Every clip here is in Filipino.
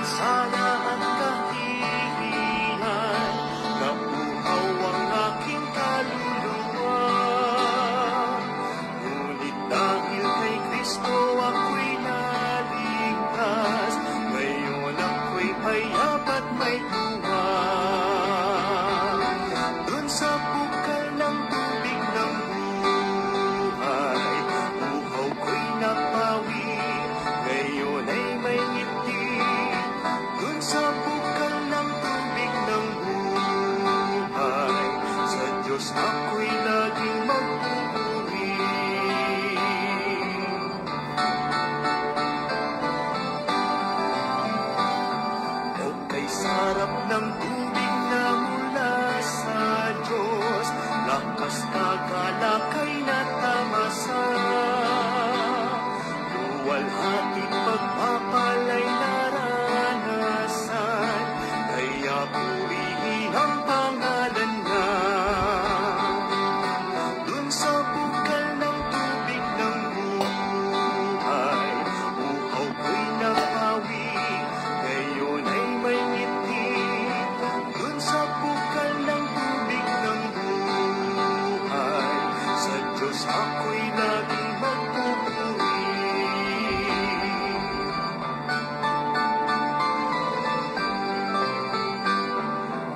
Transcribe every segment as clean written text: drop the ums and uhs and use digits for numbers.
sana at kahihiyan, nabuhaw ang aking kaluluwa. Ngunit dahil kay Kristo ako'y naligtas, ngayon ako'y payap at may tuwa. Dun sa bukal ng tubig ng buhay, buhaw ko'y napawi, ngayon ay may ngiti. Dun sa bukal ng tubig ng buhay, sa Diyos ako'y laging magpupuri. O kay sarap ng tubig na mula sa Diyos, lakas kagalakay na tamasa. Luwalhating pagpapalay naranasan, kaya purihin ang pangalan niya. Dun sa bukal ng tubig ng buhay, buhaw ko'y napawi, ngayon ay may ngiti. Dun sa bukal ng tubig ng buhay, sa Diyos ako'y laging magpupuri.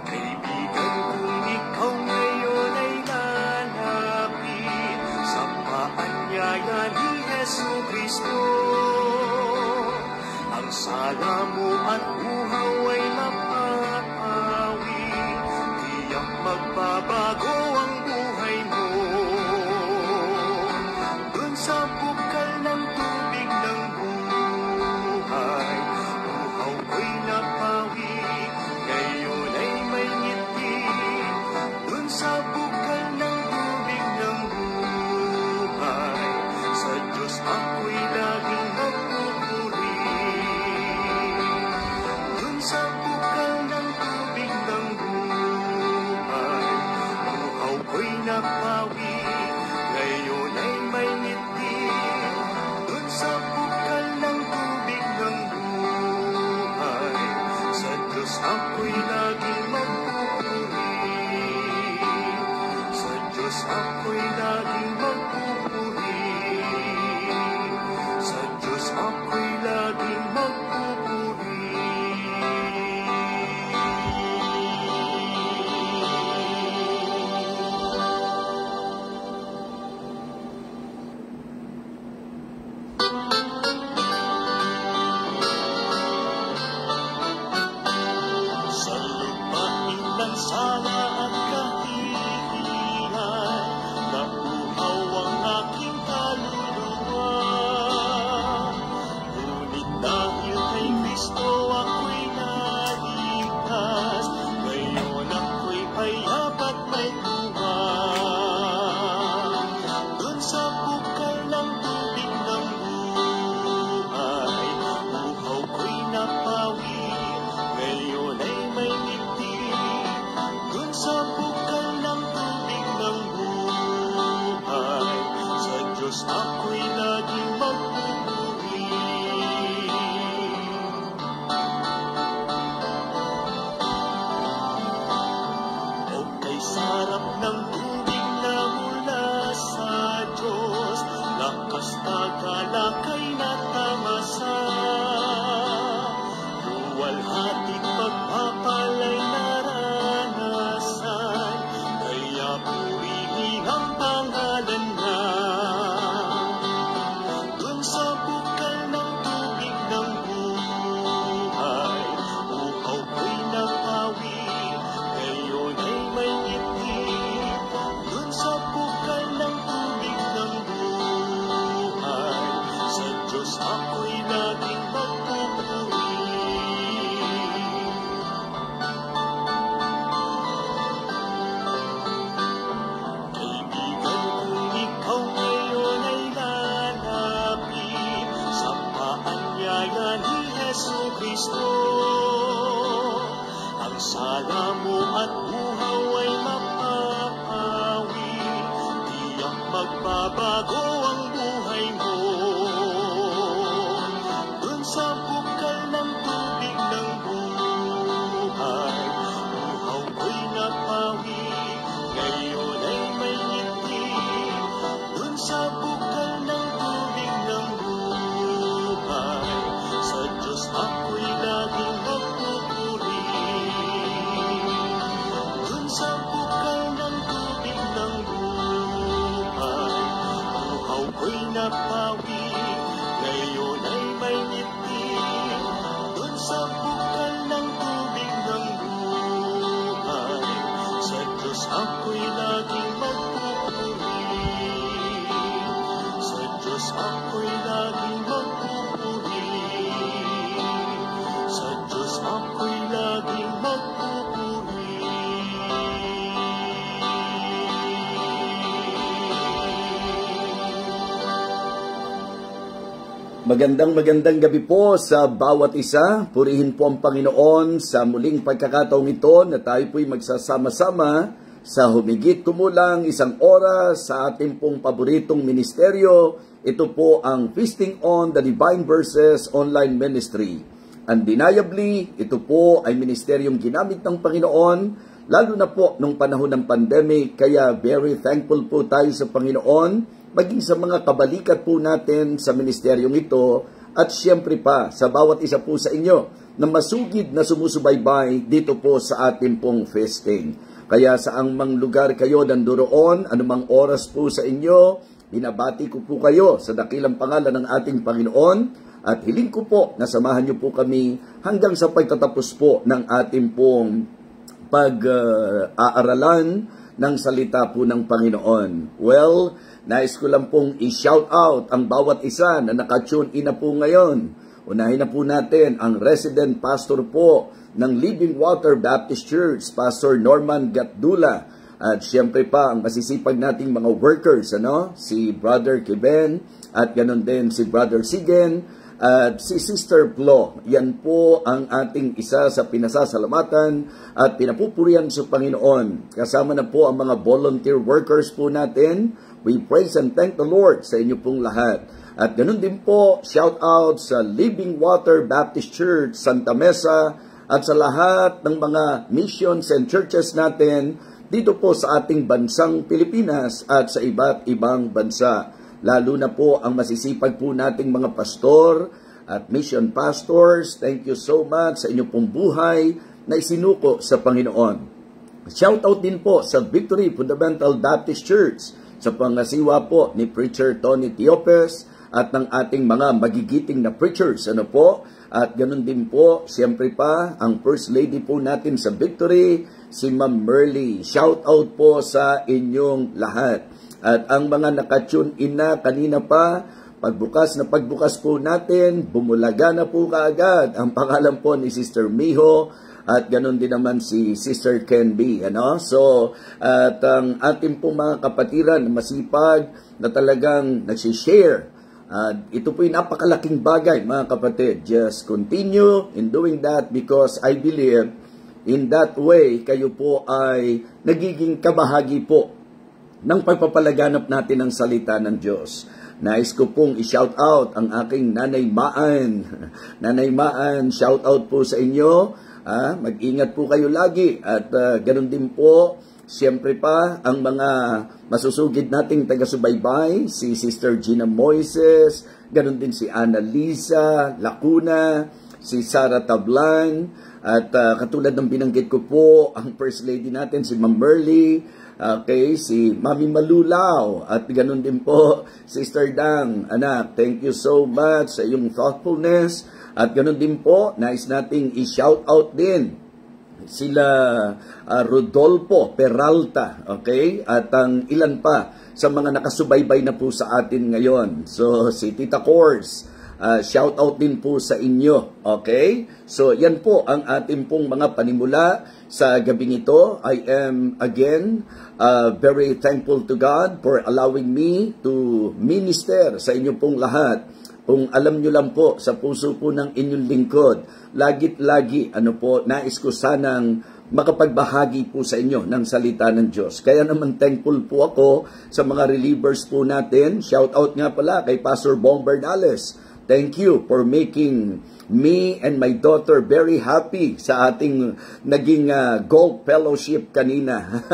Kaibigan, kung ikaw ngayon ay lalapit sa paanyaya ni Jesucristo, ang sala mo at uhaw ay mapapawi, tiyak magbabago ang buhay mo. Dun sa bukal ng tubig ng buhay, uhaw ko'y napawi, ngayon ay may ngiti. Dun sa bukal ng tubig ng buhay, sa Diyos ako'y laging magpupuri. Dun sa bukal ng tubig ng buhay, uhaw ko'y napawi, ngayon ay may ngiti. Dun sa bukal ng tubig ng buhay, sa Diyos ako'y laging magpupuri. Sa Diyos ako'y laging magpupuri. Sa Diyos ako'y laging magpupuri. Sa lupain ng sala at kahihiyan, nabuhaw ang aking kaluluwa. Ngunit dahil kay Kristo ako'y naligtas, ngayon ako'y payap at may tuwa. Dun sa bukal ng tubig ng buhay, buhaw ko'y napawi, ngayon ay may ngiti. Dun sa bukal ng tubig ng buhay, sa Diyos ako'y laging magpupuri. O kay sarap ng tubig na mula sa Diyos, lakas kagalakay na tamasa. Luwalhating pagpapalay naranasan, kaya purihin ang pangalan niya. Dun sa bukal ng tubig ng buhay, uhaw ko'y napawi, ngayon ay may ngiti. Dun sa bukal ng tubig ng buhay, sa Diyos ako'y laging magpupuri. Kaibigan, kung ikaw ngayon ay lalapit sa paanyaya ni Jesucristo, ang sala mo at uhaw ay mapapawi, tiyak magbabago ang buhay mo. Dun sa bukal ng tubig ng bukal ng tubig ng buhay. Sa Diyos ako'y laging magpupuri. Sa Diyos ako'y laging magpupuri. Sa Diyos ako'y laging magpupuri. Magandang gabi po sa bawat isa. Purihin po ang Panginoon sa muling pagkakataong ito na tayo po'y magsasama-sama sa humigit kumulang 1 oras sa ating pong paboritong ministeryo. Ito po ang Feasting on the Divine Verses Online Ministry. Undeniably, ito po ay ministeryong ginamit ng Panginoon, lalo na po nung panahon ng pandemic, kaya very thankful po tayo sa Panginoon, maging sa mga kabalikat po natin sa ministeryong ito, at siyempre pa sa bawat isa po sa inyo na masugid na sumusubaybay dito po sa ating pong feasting. Kaya saang mang lugar kayo nandoon, anumang oras po sa inyo, binabati ko po kayo sa dakilang pangalan ng ating Panginoon, at hiling ko po na samahan niyo po kami hanggang sa pagtatapos po ng ating pong pag-aaralan ng salita po ng Panginoon. Well, nais ko lang pong i-shout out ang bawat isa na nakatune in na po ngayon. Unahin na po natin ang resident pastor po ng Living Water Baptist Church, Pastor Norman Gatdula. At siyempre pa ang masisipag nating mga workers, si Brother Kiben, at ganon din si Brother Sigen, at si Sister Flo. Yan po ang ating isa sa pinasasalamatan at pinapupurihan sa Panginoon. Kasama na po ang mga volunteer workers po natin. We praise and thank the Lord sa inyo pong lahat. At ganun din po, shout out sa Living Water Baptist Church, Santa Mesa, at sa lahat ng mga missions and churches natin dito po sa ating bansang Pilipinas at sa iba't ibang bansa. Lalo na po ang masisipag po nating mga pastor at mission pastors. Thank you so much sa inyong pong buhay na isinuko sa Panginoon. Shout out din po sa Victory Fundamental Baptist Church sa pangasiwa po ni Preacher Tony Tiopes at ng ating mga magigiting na preachers. At ganun din po, siyempre pa, ang First Lady po natin sa Victory, si Ma'am Merly. Shout out po sa inyong lahat. At ang mga nakatune in na kanina pa, pagbukas po natin, bumulaga na po kaagad ang pangalan po ni Sister Miho, at ganun din naman si Sister Ken B. So, at ang ating pong mga kapatiran masipag na talagang nagsishare. Ito po yung napakalaking bagay, mga kapatid. Just continue in doing that because I believe in that way kayo po ay nagiging kabahagi po ng pagpapalaganap natin ng salita ng Diyos. Nais ko pong i-shout out ang aking Nanay Maan. Nanay Maan, shout out po sa inyo. Mag-ingat po kayo lagi. At ganun din po, siyempre pa, ang mga masusugid nating taga-subaybay, si Sister Gina Moises, ganun din si Ana Lisa Lacuna, si Sarah Tablan, at katulad ng binanggit ko po, ang First Lady natin, si Ma'am Merly, si Mami Malulaw, at ganun din po, Sister Dang. Anak, thank you so much sa iyong thoughtfulness. At ganun din po, nais nating i-shout out din sila Rodolfo Peralta, at ang ilan pa sa mga nakasubaybay na po sa atin ngayon. So, si Tita Cors, shout out din po sa inyo. So, yan po ang ating pong mga panimula sa gabing ito. I am again very thankful to God for allowing me to minister sa inyo pong lahat. Kung alam nyo lang po, sa puso po ng inyong lingkod, lagi, nais ko sanang makapagbahagi po sa inyo ng salita ng Diyos. Kaya naman thankful po ako sa mga relievers po natin. Shout out nga pala kay Pastor Bong Bernales. Thank you for making me and my daughter very happy sa ating naging golf fellowship kanina.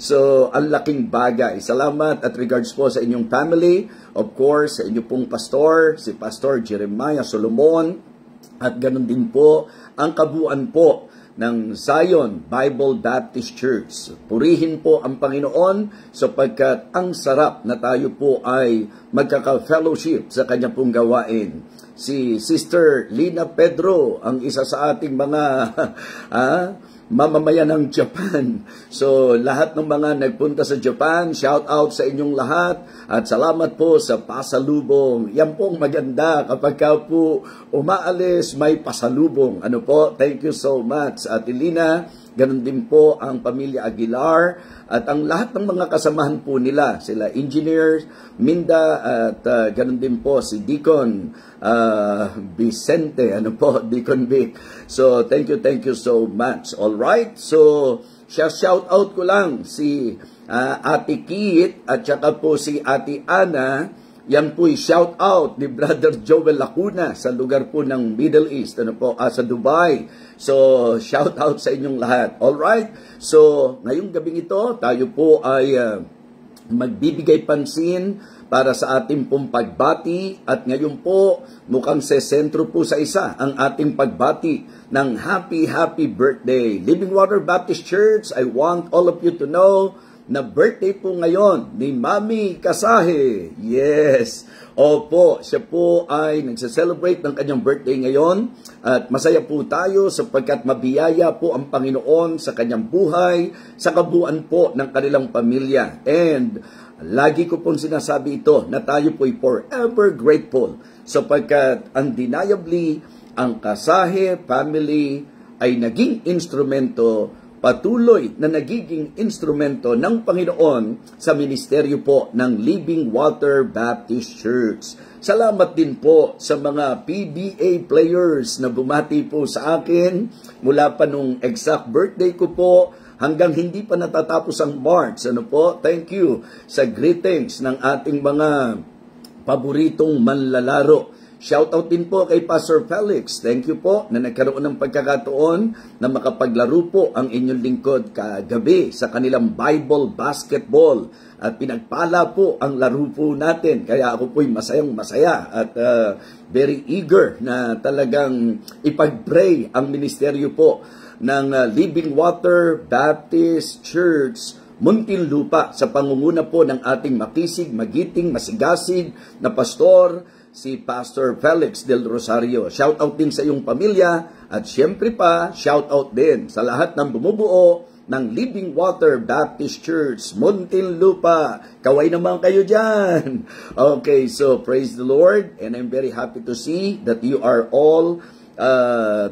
So, ang laking bagay. Salamat at regards po sa inyong family. Of course, sa inyong pong pastor, si Pastor Jeremiah Solomon. At ganun din po ang kabuuan po ng Zion Bible Baptist Church. Purihin po ang Panginoon sapagkat ang sarap na tayo po ay magkaka-fellowship sa kanya pong gawain. si Sister Lina Pedro, ang isa sa ating mga mamamayan ng Japan. So, lahat ng mga nagpunta sa Japan, shout out sa inyong lahat at salamat po sa pasalubong. Yan pong maganda kapag ka po umaalis, may pasalubong. Ano po? Thank you so much, Ate Lina. Ganon din po ang pamilya Aguilar at ang lahat ng mga kasamahan po nila, sila Engineer Minda at ganon din po si Deacon Vicente, Deacon Vic. So thank you so much. All right. So shout out ko lang si Ate Kit at saka po si Ate Ana. Yan po'y shout out ni Brother Joel Lacuna sa lugar po ng Middle East, sa Dubai. So, shout out sa inyong lahat. Alright? So, ngayong gabing ito, tayo po ay magbibigay pansin para sa ating pong pagbati at ngayon po mukhang sesentro po sa isa ang ating pagbati ng happy birthday. Living Water Baptist Church, I want all of you to know na birthday po ngayon ni Mami Kasahe. Yes. Opo, siya po ay nagse-celebrate ng kanyang birthday ngayon at masaya po tayo sapagkat mabiyaya po ang Panginoon sa kanyang buhay, sa kabuuan po ng kanilang pamilya. And lagi ko pong sinasabi ito na tayo po ay forever grateful sapagkat undeniably ang Kasahe family ay naging instrumento, patuloy na nagiging instrumento ng Panginoon sa ministeryo po ng Living Water Baptist Church. Salamat din po sa mga PBA players na bumati po sa akin mula pa nung exact birthday ko po hanggang hindi pa natatapos ang March. Thank you sa greetings ng ating mga paboritong manlalaro. Shoutout din po kay Pastor Felix. Thank you po na nagkaroon ng pagkakataon na makapaglaro po ang inyong lingkod kagabi sa kanilang Bible basketball. At pinagpala po ang laro po natin. Kaya ako po'y masayang-masaya at very eager na talagang ipag-pray ang ministeryo po ng Living Water Baptist Church Muntinlupa sa pangunguna po ng ating makisig, magiting, masigasig na pastor, si Pastor Felix Del Rosario. Shout out din sa iyong pamilya at syempre pa, shout out din sa lahat ng bumubuo ng Living Water Baptist Church, Muntinlupa. Kaway naman kayo dyan. Okay, so praise the Lord and I'm very happy to see that you are all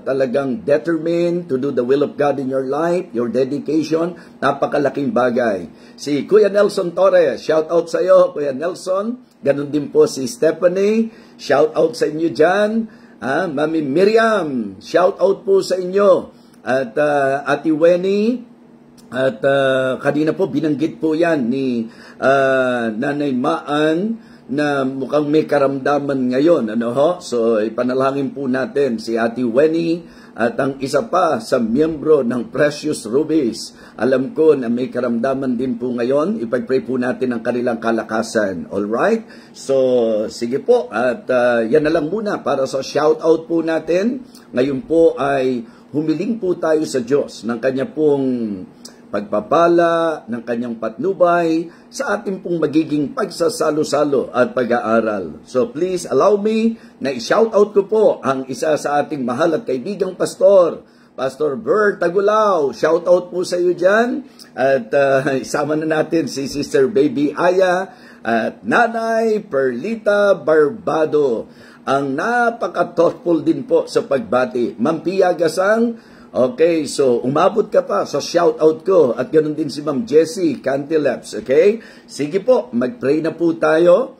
talagang determined to do the will of God in your life, your dedication, napakalaking bagay. Si Kuya Nelson Torres, shout out sa iyo, Kuya Nelson. Ganon din po si Stephanie, shout out sa inyo dyan. Mami Miriam, shout out po sa inyo. At Ate Wenny, at kanina po binanggit po yan ni Nanay Maan, na mukhang may karamdaman ngayon. So, ipanalangin po natin si Ate Wenny at ang isa pa sa miyembro ng Precious Rubies. Alam ko na may karamdaman din po ngayon. Ipag-pray po natin ang kanilang kalakasan. Alright? So, sige po. At yan na lang muna para sa shout-out po natin. Ngayon po ay humiling po tayo sa Diyos ng kanya pong pagpapala, ng kanyang patnubay sa ating pong magiging pagsasalo-salo at pag-aaral. So please allow me na i-shoutout ko po ang isa sa ating mahal at kaibigang pastor, Pastor Bert Tagulao. Shoutout po sa iyo dyan. At isama na natin si Sister Baby Aya at Nanay Perlita Barbado. Ang napaka-thoughtful din po sa pagbati. Ma'am Pia Gasang, okay, so umabot ka pa sa shoutout ko at ganoon din si Ma'am Jessie Cantileps, okay? Sige po, mag-pray na po tayo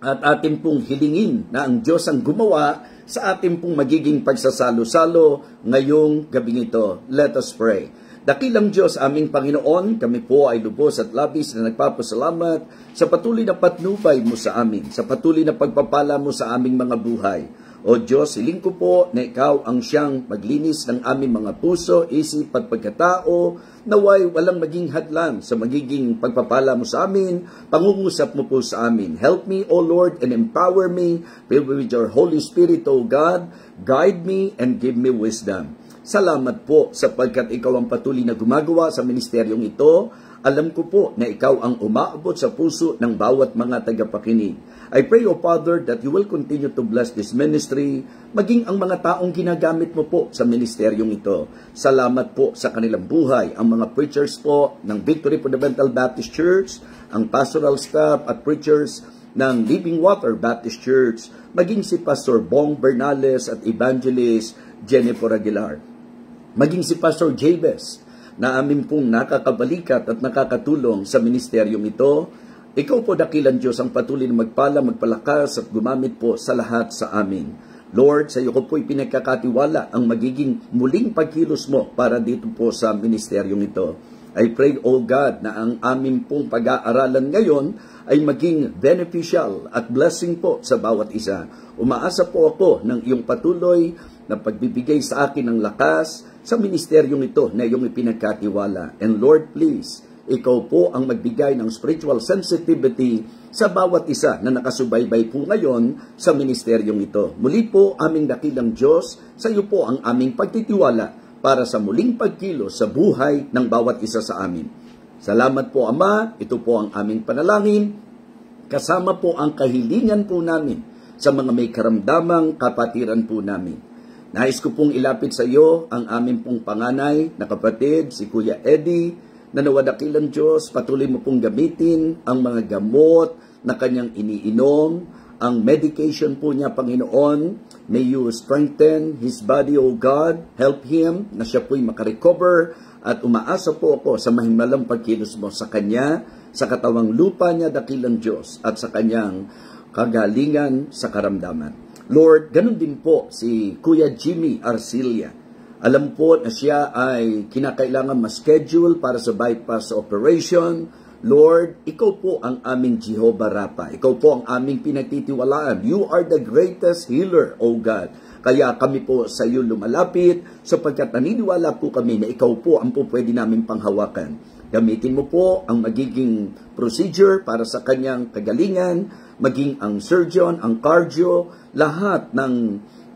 at atin pong hilingin na ang Diyos ang gumawa sa atin pong magiging pagsasalo-salo ngayong gabing ito. Let us pray. Dakilang Diyos, aming Panginoon, kami po ay lubos at labis na nagpapasalamat sa patuloy na patnubay mo sa amin, sa patuloy na pagpapala mo sa aming mga buhay. O Diyos, hiling ko po na Ikaw ang siyang maglinis ng aming mga puso, isip at pagkatao, naway walang maging hadlang sa magiging pagpapala mo sa amin, pangungusap mo po sa amin. Help me, O Lord, and empower me, fill me with your Holy Spirit, O God, guide me and give me wisdom. Salamat po sapagkat Ikaw ang patuloy na gumagawa sa ministeryong ito. Alam ko po na ikaw ang umaabot sa puso ng bawat mga tagapakinig. I pray, O Father, that you will continue to bless this ministry, maging ang mga taong ginagamit mo po sa ministeryong ito. Salamat po sa kanilang buhay, ang mga preachers po ng Victory Fundamental Baptist Church, ang pastoral staff at preachers ng Living Water Baptist Church, maging si Pastor Bong Bernales at Evangelist Jennifer Aguilar, maging si Pastor Jabez, na amin pong nakakabalikat at nakakatulong sa ministeryong ito. Ikaw po, dakilang Diyos, ang patuloy na magpala, magpalakas at gumamit po sa lahat sa amin. Lord, sa iyo ko po ipinagkakatiwala ang magiging muling pagkilos mo para dito po sa ministeryong ito. I pray, O God, na ang aming pong pag-aaralan ngayon ay maging beneficial at blessing po sa bawat isa. Umaasa po ako ng iyong patuloy na pagbibigay sa akin ng lakas sa ministeryong ito na iyong ipinagkatiwala. And Lord, please, ikaw po ang magbigay ng spiritual sensitivity sa bawat isa na nakasubaybay po ngayon sa ministeryong ito. Muli po, aming dakilang Diyos, sa iyo po ang aming pagtitiwala para sa muling pagkilos sa buhay ng bawat isa sa amin. Salamat po, Ama. Ito po ang aming panalangin. Kasama po ang kahilingan po namin sa mga may karamdamang kapatiran po namin. Nais ko pong ilapit sa iyo ang aming pong panganay na kapatid, si Kuya Eddie, na nawadakilang Diyos, patuloy mo pong gamitin ang mga gamot na kanyang iniinom, ang medication po niya, Panginoon. May you strengthen his body, O God. Help him na siya po'y makarecover. At umaasa po ako sa mahimalang pagkilos mo sa kanya, sa katawang lupa niya, dakilang Diyos, at sa kanyang kagalingan sa karamdaman. Lord, ganun din po si Kuya Jimmy Arcilia. Alam po na siya ay kinakailangan ma-schedule para sa bypass operation. Lord, ikaw po ang aming Jehovah Rapha. Ikaw po ang aming pinagtitiwalaan. You are the greatest healer, O God. Kaya kami po sa iyo lumalapit sapagkat naniniwala po kami na ikaw po ang po pwede namin panghawakan. Gamitin mo po ang magiging procedure para sa kanyang kagalingan, maging ang surgeon, ang cardio, lahat ng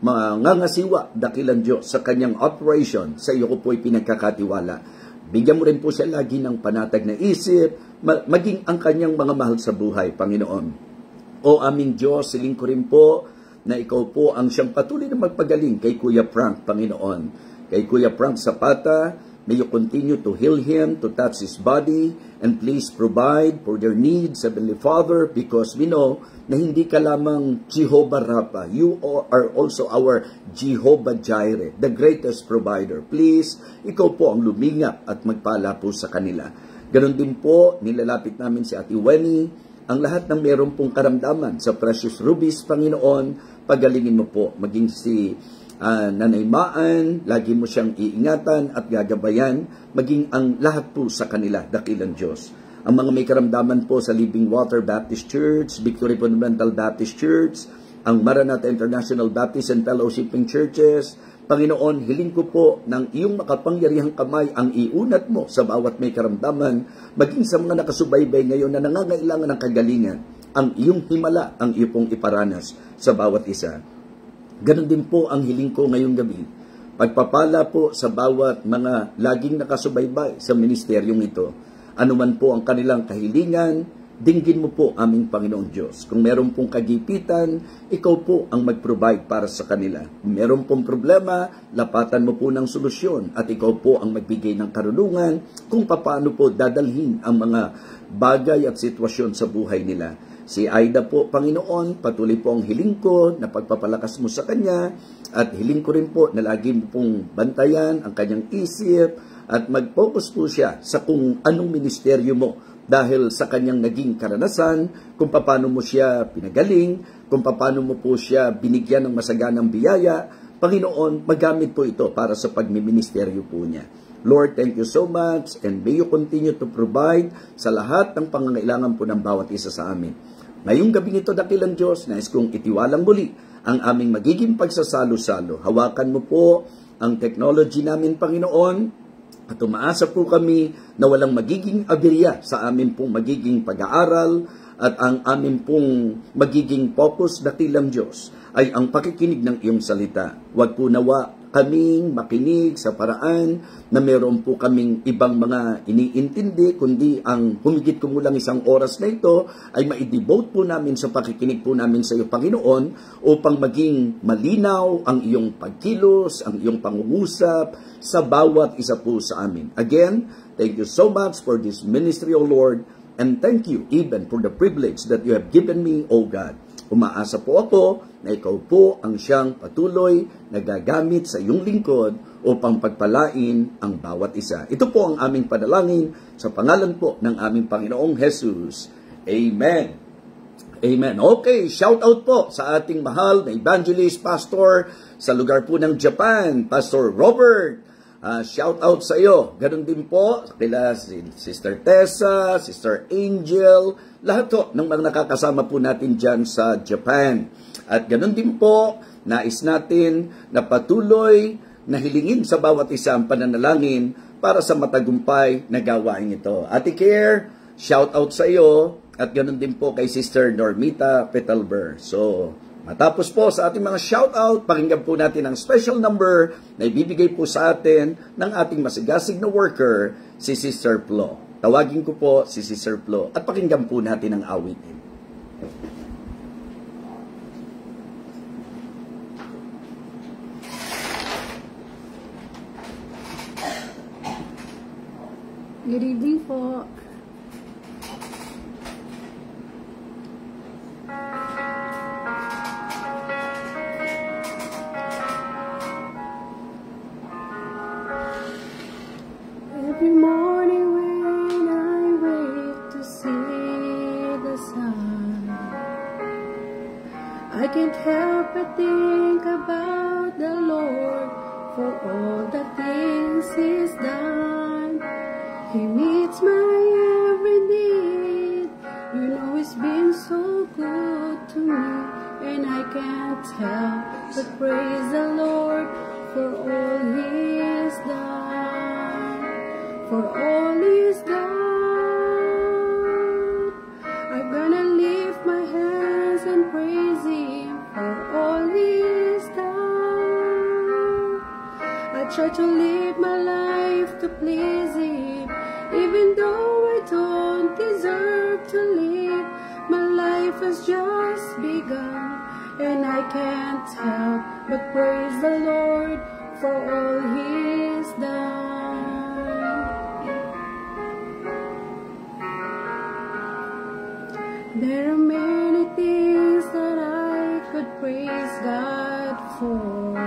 mangangasiwa, dakilang Diyos, sa kanyang operation. Sa iyo ko po pinagkakatiwala. Bigyan mo rin po siya lagi ng panatag na isip, maging ang kanyang mga mahal sa buhay, Panginoon. O aming Diyos, siling ko rin po na ikaw po ang siyang patuloy na magpagaling kay Kuya Frank, Panginoon. Kay Kuya Frank Zapata, may you continue to heal him, to touch his body, and please provide for their needs, Heavenly Father, because we know na hindi ka lamang Jehovah Rapha. You are also our Jehovah Jireh, the greatest provider. Please, ikaw po ang lumingap at magpala po sa kanila. Ganon din po, nilalapit namin si Ate Wenny, ang lahat ng meron pong karamdaman sa Precious Rubies, Panginoon, pagalingin mo po, maging si Nanay Maan, lagi mo siyang iingatan at gagabayan, maging ang lahat po sa kanila, dakilang Diyos. Ang mga may karamdaman po sa Living Water Baptist Church, Victory Fundamental Baptist Church, ang Maranatha International Baptist and Fellowshipping Churches, Panginoon, hiling ko po ng iyong makapangyarihang kamay ang iunat mo sa bawat may karamdaman, maging sa mga nakasubaybay ngayon na nangangailangan ng kagalingan, ang iyong himala, ang iyong iparanas sa bawat isa. Ganon din po ang hiling ko ngayong gabi. Pagpapala po sa bawat mga laging nakasubaybay sa ministeryong ito. Ano man po ang kanilang kahilingan, dinggin mo po aming Panginoon Diyos. Kung meron pong kagipitan, ikaw po ang mag-provide para sa kanila. Kung meron pong problema, lapatan mo po ng solusyon at ikaw po ang magbigay ng karunungan kung paano po dadalhin ang mga bagay at sitwasyon sa buhay nila. Si Aida po, Panginoon, patuloy po ang hiling ko na pagpapalakas mo sa kanya at hiling ko rin po na lagi mo pong bantayan ang kanyang isip at mag-focus po siya sa kung anong ministeryo mo dahil sa kanyang naging karanasan, kung paano mo siya pinagaling, kung paano mo po siya binigyan ng masaganang biyaya. Panginoon, magamit po ito para sa pagmiministeryo po niya. Lord, thank you so much and may you continue to provide sa lahat ng pangangailangan po ng bawat isa sa amin. Ngayong gabing ito, dakilang Diyos, nais kong itiwalang muli ang aming magiging pagsasalo-salo. Hawakan mo po ang technology namin, Panginoon, at umaasa po kami na walang magiging aberya sa amin pong magiging pag-aaral at ang amin pong magiging focus, dakilang Diyos, ay ang pakikinig ng iyong salita. Huwag po nawa kaming makinig sa paraan na meron po kaming ibang mga iniintindi, kundi ang humigit kumulang 1 oras na ito ay ma-devote po namin sa pakikinig po namin sa iyo, Panginoon, upang maging malinaw ang iyong pagkilos, ang iyong pangungusap sa bawat isa po sa amin. Again, thank you so much for this ministry, O Lord, and thank you even for the privilege that you have given me, O God. Umaasa po ako na ikaw po ang siyang patuloy na gagamit sa iyong lingkod upang pagpalain ang bawat isa. Ito po ang aming panalangin sa pangalan po ng aming Panginoong Jesus. Amen. Amen. Okay, shout out po sa ating mahal na evangelist pastor sa lugar po ng Japan, Pastor Robert. Shout out sa iyo. Ganon din po kila Sister Tessa, Sister Angel, lahat po ng mga nakakasama po natin dyan sa Japan. At ganon din po, nais natin na patuloy na hilingin sa bawat isa ang pananalangin para sa matagumpay na gawain ito. Ate Care, shout out sa iyo. At ganon din po kay Sister Normita Petalber. So, matapos po sa ating mga shout-out, pakinggan po natin ang special number na ibibigay po sa atin ng ating masigasig na worker, si Sister Flo. Tawagin ko po si Sister Flo at pakinggan po natin ang awitin. Good evening po. Every morning when I wake to see the sun, I can't help but think about the Lord for all the things He's done. He meets my every need. You know He's been so good to me, and I can't help but praise the Lord for all He's done. For all He's done, I'm gonna lift my hands and praise Him for all He's done. I try to live my life to please Him, even though I don't deserve to live. My life has just begun, and I can't help but praise the Lord for all He's done. There are many things that I could praise God for,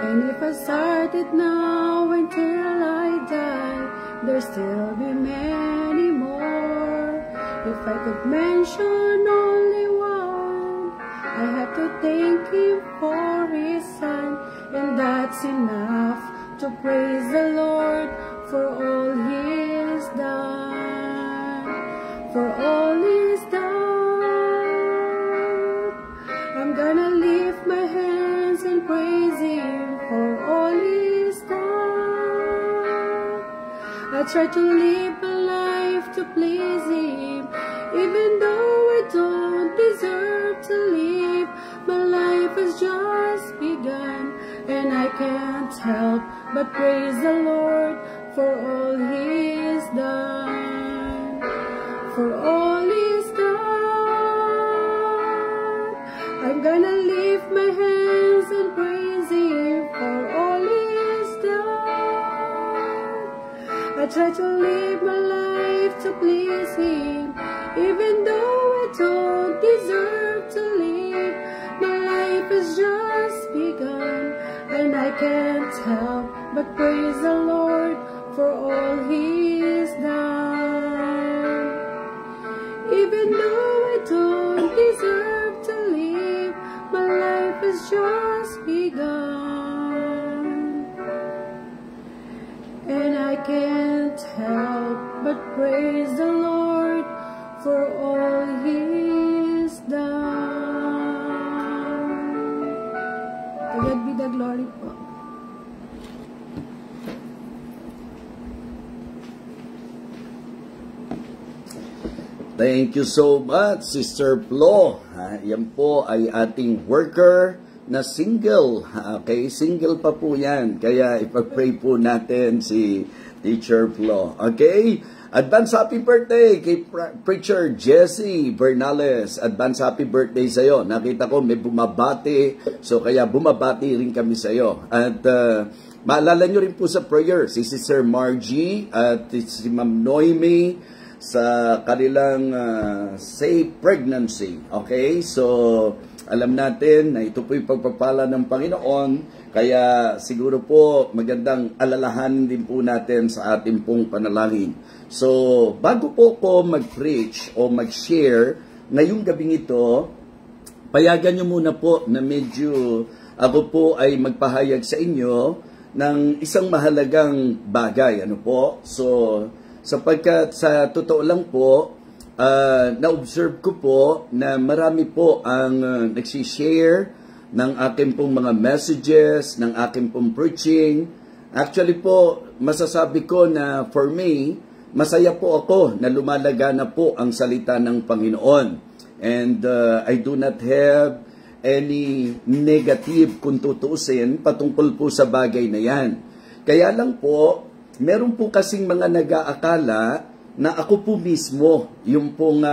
and if I started now until I die, there'll still be many more. If I could mention only one, I have to thank Him for His Son, and that's enough to praise the Lord for all He's done. For all He's done, I'm gonna lift my hands and praise Him for all He's done. I try to live a life to please Him, even though I don't deserve to live. My life has just begun, and I can't help but praise the Lord for all He's done. For all He's done, I'm gonna lift my hands and praise Him for all He's done. I try to live my life to please Him, even though I don't deserve to live. My life has just begun, and I can't help but praise the Lord for all He's done. Even though I don't deserve to live, my life has just begun, and I can't help but praise the Lord for all He's done. To God be the glory po. Thank you so much, Sister Flo. Yan po ay ating worker na single. Okay, single pa po yan. Kaya ipag-pray po natin si Teacher Flo. Okay? Advance happy birthday kay Preacher Jesse Bernales. Advance happy birthday sa'yo. Nakita ko may bumabati. So kaya bumabati rin kami sa'yo. At maalala nyo rin po sa prayer si Sir Margie at si Ma'am Noemi sa kanilang safe pregnancy. Okay? So alam natin na ito po yung pagpapala ng Panginoon, kaya siguro po magandang alalahanin din po natin sa ating pong panalangin. So, bago po ko mag-preach o mag-share ngayong gabing ito, payagan nyo muna po na medyo ako po ay magpahayag sa inyo ng isang mahalagang bagay. Ano po? So, sapagkat sa totoo lang po, na-observe ko po na marami po ang nagsishare ng aking pong mga messages, ng aking pong preaching. Actually po, masasabi ko na for me, masaya po ako na lumalaga na po ang salita ng Panginoon. And I do not have any negative kung tutuusin patungkol po sa bagay na yan. Kaya lang po, meron po kasing mga nag-aakala na ako po mismo, yung pong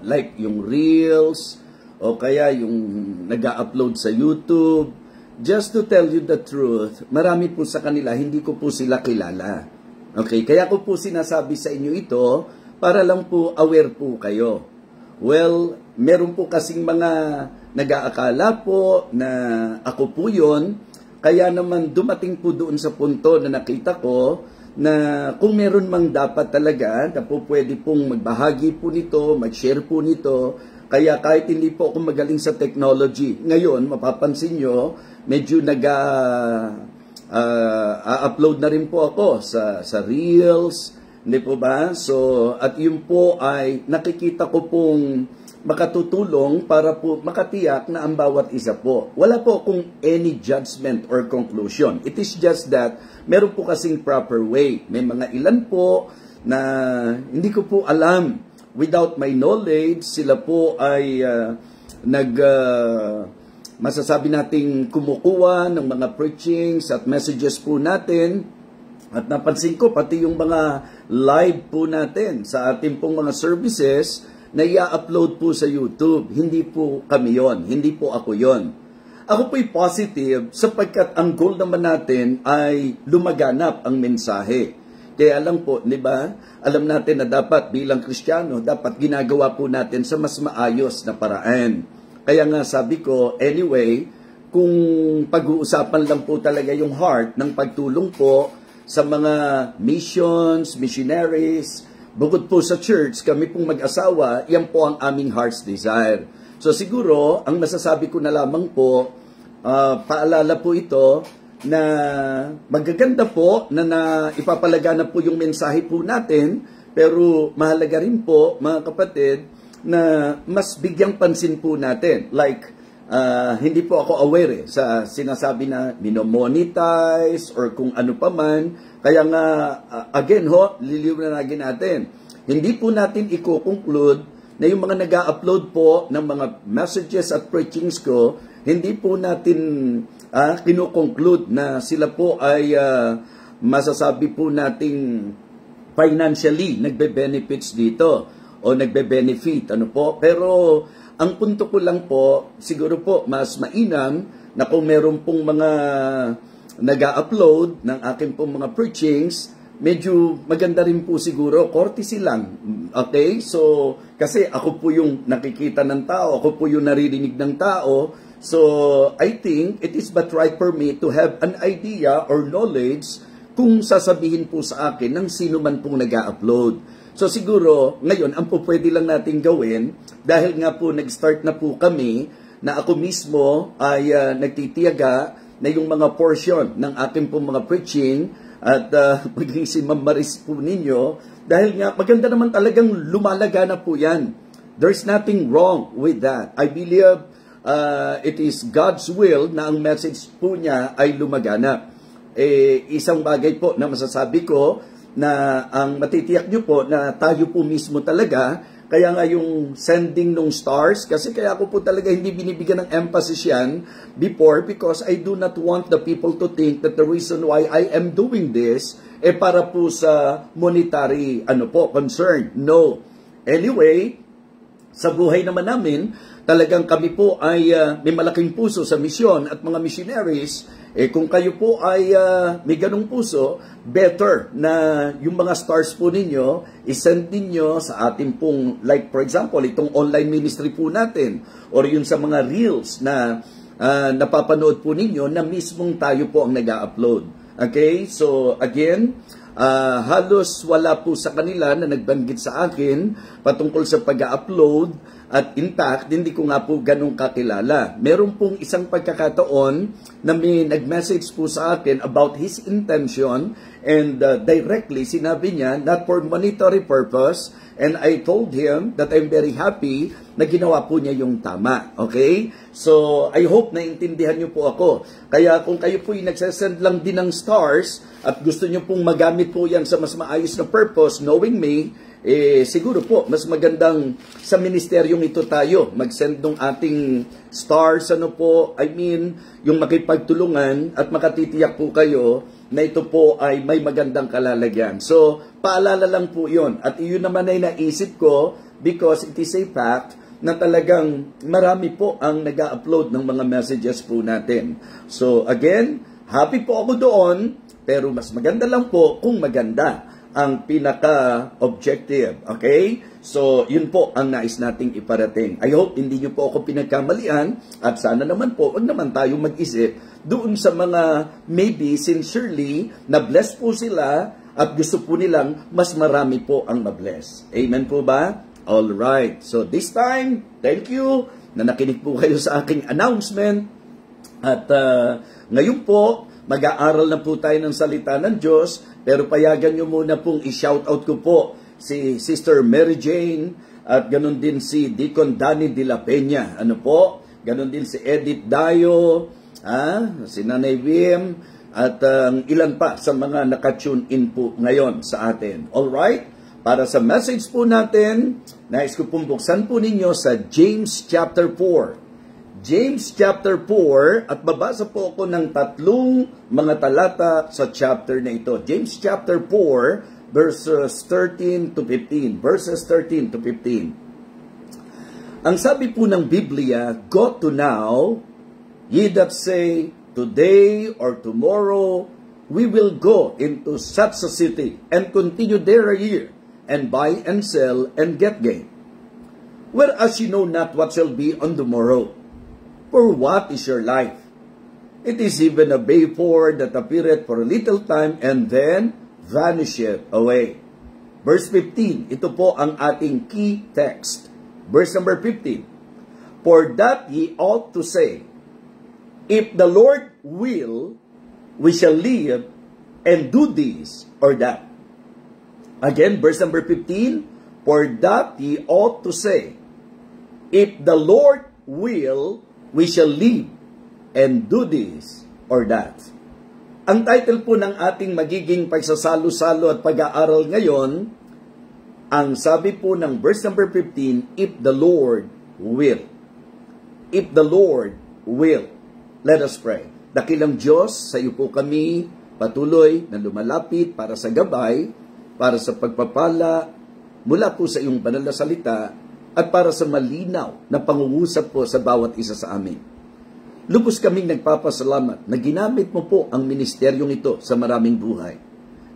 like yung Reels, o kaya yung nag-upload sa YouTube. Just to tell you the truth, marami po sa kanila, hindi ko po sila kilala. Okay, kaya ko po sinasabi sa inyo ito, para lang po aware po kayo. Well, meron po kasing mga nag-aakala po na ako po yun, kaya naman dumating po doon sa punto na nakita ko, na kung meron mang dapat talaga na po pwede pong magbahagi po nito, mag-share po nito. Kaya kahit hindi po ako magaling sa technology, ngayon mapapansin nyo, medyo upload na rin po ako sa Reels, hindi po ba? So, at yun po ay nakikita ko pong makatutulong para po makatiyak na ang bawat isa po. Wala po akong any judgment or conclusion. It is just that meron po kasing proper way. May mga ilan po na hindi ko po alam. Without my knowledge, sila po ay masasabi nating kumukuha ng mga preachings at messages po natin. At napansin ko pati yung mga live po natin sa ating pong mga services na i-upload po sa YouTube. Hindi po kami yon, hindi po ako yon. Ako po'y positive sapagkat ang goal naman natin ay lumaganap ang mensahe. Kaya lang po, di ba, alam natin na dapat bilang Kristiyano, dapat ginagawa po natin sa mas maayos na paraan. Kaya nga sabi ko, anyway, kung pag-uusapan lang po talaga yung heart ng pagtulong po sa mga missions, missionaries, bukod po sa church, kami pong mag-asawa, yan po ang aming heart's desire. So siguro, ang masasabi ko na lamang po, paalala po ito, na magaganda po na ipapalaganap po yung mensahe po natin, pero mahalaga rin po, mga kapatid, na mas bigyang pansin po natin. Like, hindi po ako aware sa sinasabi na minomonetize or kung ano pa man. Kaya nga, again liliwanagin natin. Hindi po natin i-conclude na yung mga nag-upload po ng mga messages at preachings ko, hindi po natin kino-conclude na sila po ay masasabi po nating financially nagbe-benefits dito o nagbe-benefit. Ano po? Pero ang punto ko lang po, siguro po mas mainam na kung meron pong mga nag-upload ng aking pong mga preachings, medyo maganda rin po siguro, courtesy lang. Okay? So, kasi ako po yung nakikita ng tao, ako po yung naririnig ng tao. So, I think it is but right for me to have an idea or knowledge kung sasabihin po sa akin ng sino man pong nag-upload. So, siguro, ngayon, ang po pwede lang natin gawin, dahil nga po nag-start na po kami, na ako mismo ay nagtitiyaga na yung mga portion ng aking pong mga preaching at maging si Ma'am Maris po ninyo, dahil nga maganda naman talagang lumalaga na po yan. There's nothing wrong with that. I believe it is God's will na ang message po niya ay lumaganap. Isang bagay po na masasabi ko na ang matitiyak nyo po na tayo po mismo talaga Kaya nga yung sending ng stars, kasi kaya ako po talaga hindi binibigyan ng emphasis yan before, because I do not want the people to think that the reason why I am doing this para po sa monetary concern. No. Anyway, sa buhay naman namin, talagang kami po ay may malaking puso sa misyon at mga missionaries. Kung kayo po ay may ganong puso, better na yung mga stars po ninyo, isend ninyo sa ating pong, like for example, itong online ministry po natin, or yun sa mga reels na napapanood po ninyo na mismong tayo po ang nag-upload. Okay? So, again, halos wala po sa kanila na nagbanggit sa akin patungkol sa pag-upload, at in fact, hindi ko nga po ganun kakilala. Meron pong isang pagkakataon na may nag-message po sa akin about his intention, and directly sinabi niya, not for monetary purpose, and I told him that I'm very happy na ginawa po niya yung tama. Okay? So, I hope na intindihan niyo po ako. Kaya kung kayo po yung nagsasend lang din ng stars at gusto niyo pong magamit po yan sa mas maayos na purpose, knowing me, siguro po, mas magandang sa ministeryong ito tayo mag-send ng ating stars, yung makipagtulungan at makatitiyak po kayo na ito po ay may magandang kalalagyan. So, paalala lang po yun. At iyon naman ay naisip ko because it is a fact na talagang marami po ang nag-upload ng mga messages po natin. So, again, happy po ako doon, pero mas maganda lang po kung maganda ang pinaka-objective. Okay? So, yun po ang nais nating iparating. I hope hindi nyo po ako pinagkamalian, at sana naman po, wag naman tayo mag-isip doon sa mga maybe sincerely na blessed po sila at gusto po nilang mas marami po ang ma-bless. Amen po ba? Alright. So, this time, thank you na nakinig po kayo sa aking announcement. At ngayon po, mag-aaral na po tayo ng salita ng Diyos, pero payagan nyo muna pong i-shoutout ko po si Sister Mary Jane, at ganun din si Deacon Danny de la Peña. Ganun din si Edith Dayo, si Nanay Wim, at ilan pa sa mga nakatune in po ngayon sa atin. Alright? Para sa message po natin, nais ko pong buksan po ninyo sa James chapter 4. James chapter 4, at babasa po ako ng 3 mga talata sa chapter na ito. James chapter 4, verses 13 to 15. Verses 13 to 15. Ang sabi po ng Biblia, go to now, ye that say, today or tomorrow, we will go into such a city, and continue there a year, and buy and sell, and get gain. Whereas you know not what shall be on the morrow. For what is your life? It is even a vapor that appeareth for a little time and then vanisheth away. Verse 15, ito po ang ating key text. Verse number 15, for that ye ought to say, if the Lord will, we shall live and do this or that. Again, verse number 15, for that ye ought to say, if the Lord will, we shall live and do this or that. Ang title po ng ating magiging pagsasalo-salo at pag-aaral ngayon, ang sabi po ng verse number 15, if the Lord will. If the Lord will. Let us pray. Dakilang Diyos, sa iyo po kami patuloy na lumalapit para sa gabay, para sa pagpapala mula po sa iyong banal na salita, at para sa malinaw na pangungusap po sa bawat isa sa amin. Lubos kaming nagpapasalamat na ginamit mo po ang ministeryong ito sa maraming buhay.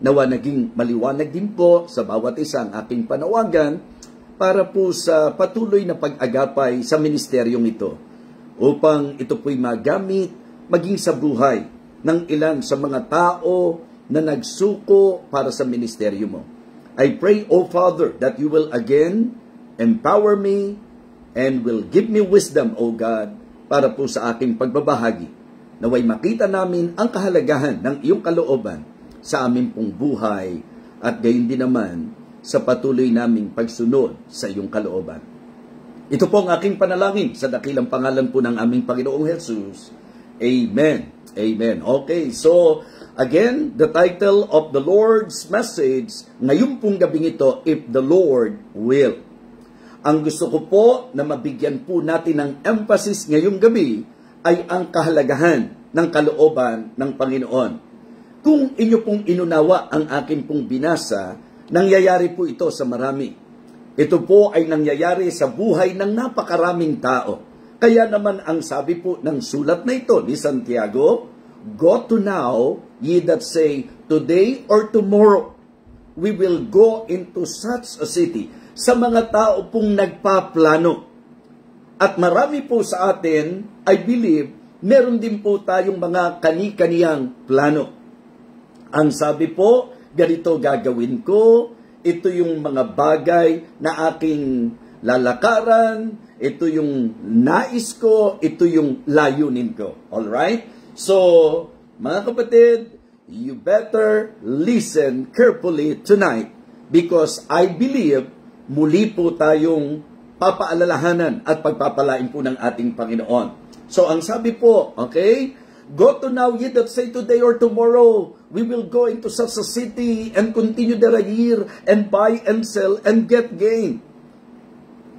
Nawa naging maliwanag din po sa bawat isa ang aking panawagan para po sa patuloy na pag-agapay sa ministeryong ito, upang ito po'y magamit maging sa buhay ng ilan sa mga tao na nagsuko para sa ministeryo mo. I pray, O Father, that you will again empower me and will give me wisdom, O God, para po sa aking pagbabahagi. Naway makita namin ang kahalagahan ng iyong kalooban sa aming pong buhay at gayon din naman sa patuloy naming pagsunod sa iyong kalooban. Ito po ang aking panalangin sa dakilang pangalan po ng aming Panginoong Jesus. Amen. Amen. Okay, so again, the title of the Lord's message ngayon pong gabing ito, if the Lord will. Ang gusto ko po na mabigyan po natin ng emphasis ngayong gabi ay ang kahalagahan ng kalooban ng Panginoon. Kung inyo pong inunawa ang akin pong binasa, nangyayari po ito sa marami. Ito po ay nangyayari sa buhay ng napakaraming tao. Kaya naman ang sabi po ng sulat na ito ni Santiago, "Go to now, ye that say, today or tomorrow, we will go into such a city." Sa mga tao pong nagpaplano. At marami po sa atin, I believe, meron din po tayong mga kani-kaniyang plano. Ang sabi po, ganito gagawin ko, ito yung mga bagay na aking lalakaran, ito yung nais ko, ito yung layunin ko. Alright? So, mga kapatid, you better listen carefully tonight because I believe muli po tayong papaalalahanan at pagpapalain po ng ating Panginoon. So, ang sabi po, okay, "Go to now, ye that say today or tomorrow, we will go into such a city and continue there a year and buy and sell and get gain."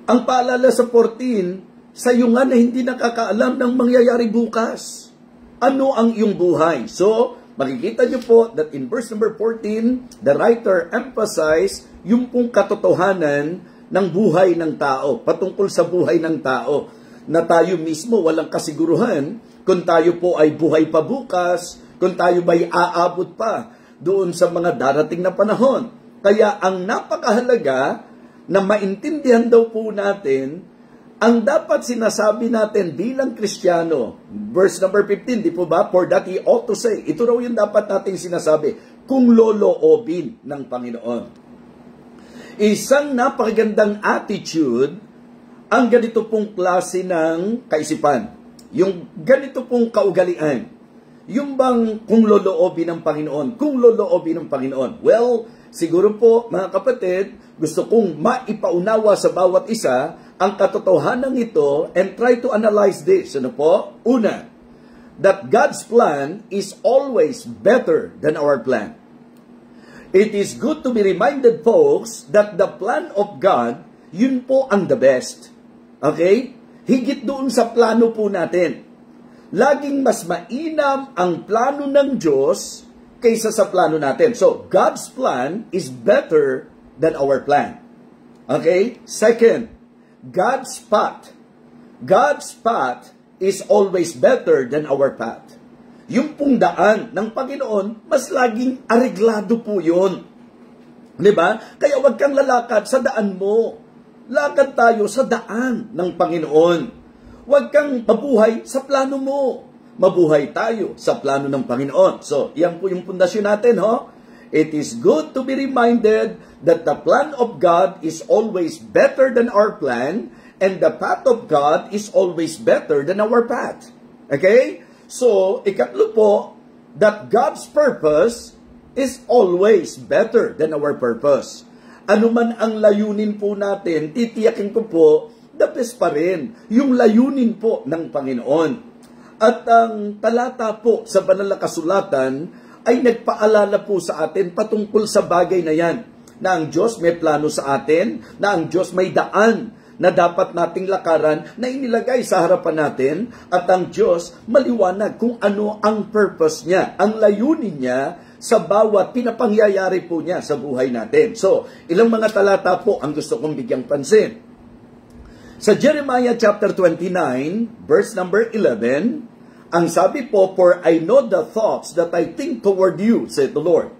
Ang paalala sa 14, sa iyo nga na hindi nakakaalam ng mangyayari bukas. Ano ang iyong buhay? So, makikita niyo po that in verse number 14, the writer emphasized yung pong katotohanan ng buhay ng tao, patungkol sa buhay ng tao, na tayo mismo walang kasiguruhan kung tayo po ay buhay pa bukas, kung tayo ba'y aabot pa doon sa mga darating na panahon. Kaya ang napakahalaga na maintindihan daw po natin ang dapat sinasabi natin bilang Kristiyano. Verse number 15, di po ba? "For that he ought to say." Ito raw yung dapat nating sinasabi kung loloobin ng Panginoon. Isang napakagandang attitude ang ganito pong klase ng kaisipan. Yung ganito pong kaugalian. Yung bang kung loloobin ng Panginoon, kung loloobin ng Panginoon. Well, siguro po mga kapatid, gusto kong maipaunawa sa bawat isa ang katotohanan ito and try to analyze this. Ano po? Una, that God's plan is always better than our plan. It is good to be reminded, folks, that the plan of God, yun po ang the best. Okay? Higit doon sa plano po natin. Laging mas mainam ang plano ng Diyos kaysa sa plano natin. So, God's plan is better than our plan. Okay? Second, God's path. God's path is always better than our path. Yung pong daan ng Panginoon, mas laging areglado po yun. Diba? Kaya wag kang lalakad sa daan mo. Lakad tayo sa daan ng Panginoon. Wag kang mabuhay sa plano mo. Mabuhay tayo sa plano ng Panginoon. So, yan po yung pundasyon natin, ho? It is good to be reminded that the plan of God is always better than our plan, and the path of God is always better than our path. Okay? So, ikatlo po, that God's purpose is always better than our purpose. Ano man ang layunin po natin, titiyakin ko po, the best pa rin, yung layunin po ng Panginoon. At ang talata po sa banal na kasulatan ay nagpaalala po sa atin patungkol sa bagay na yan, na ang Diyos may plano sa atin, na ang Diyos may daan na dapat nating lakaran na inilagay sa harapan natin, at ang Diyos maliwanag kung ano ang purpose niya, ang layunin niya sa bawat pinapangyayari po niya sa buhay natin. So, ilang mga talata po ang gusto kong bigyang pansin. Sa Jeremiah chapter 29, verse number 11, ang sabi po, "For I know the thoughts that I think toward you, said the Lord,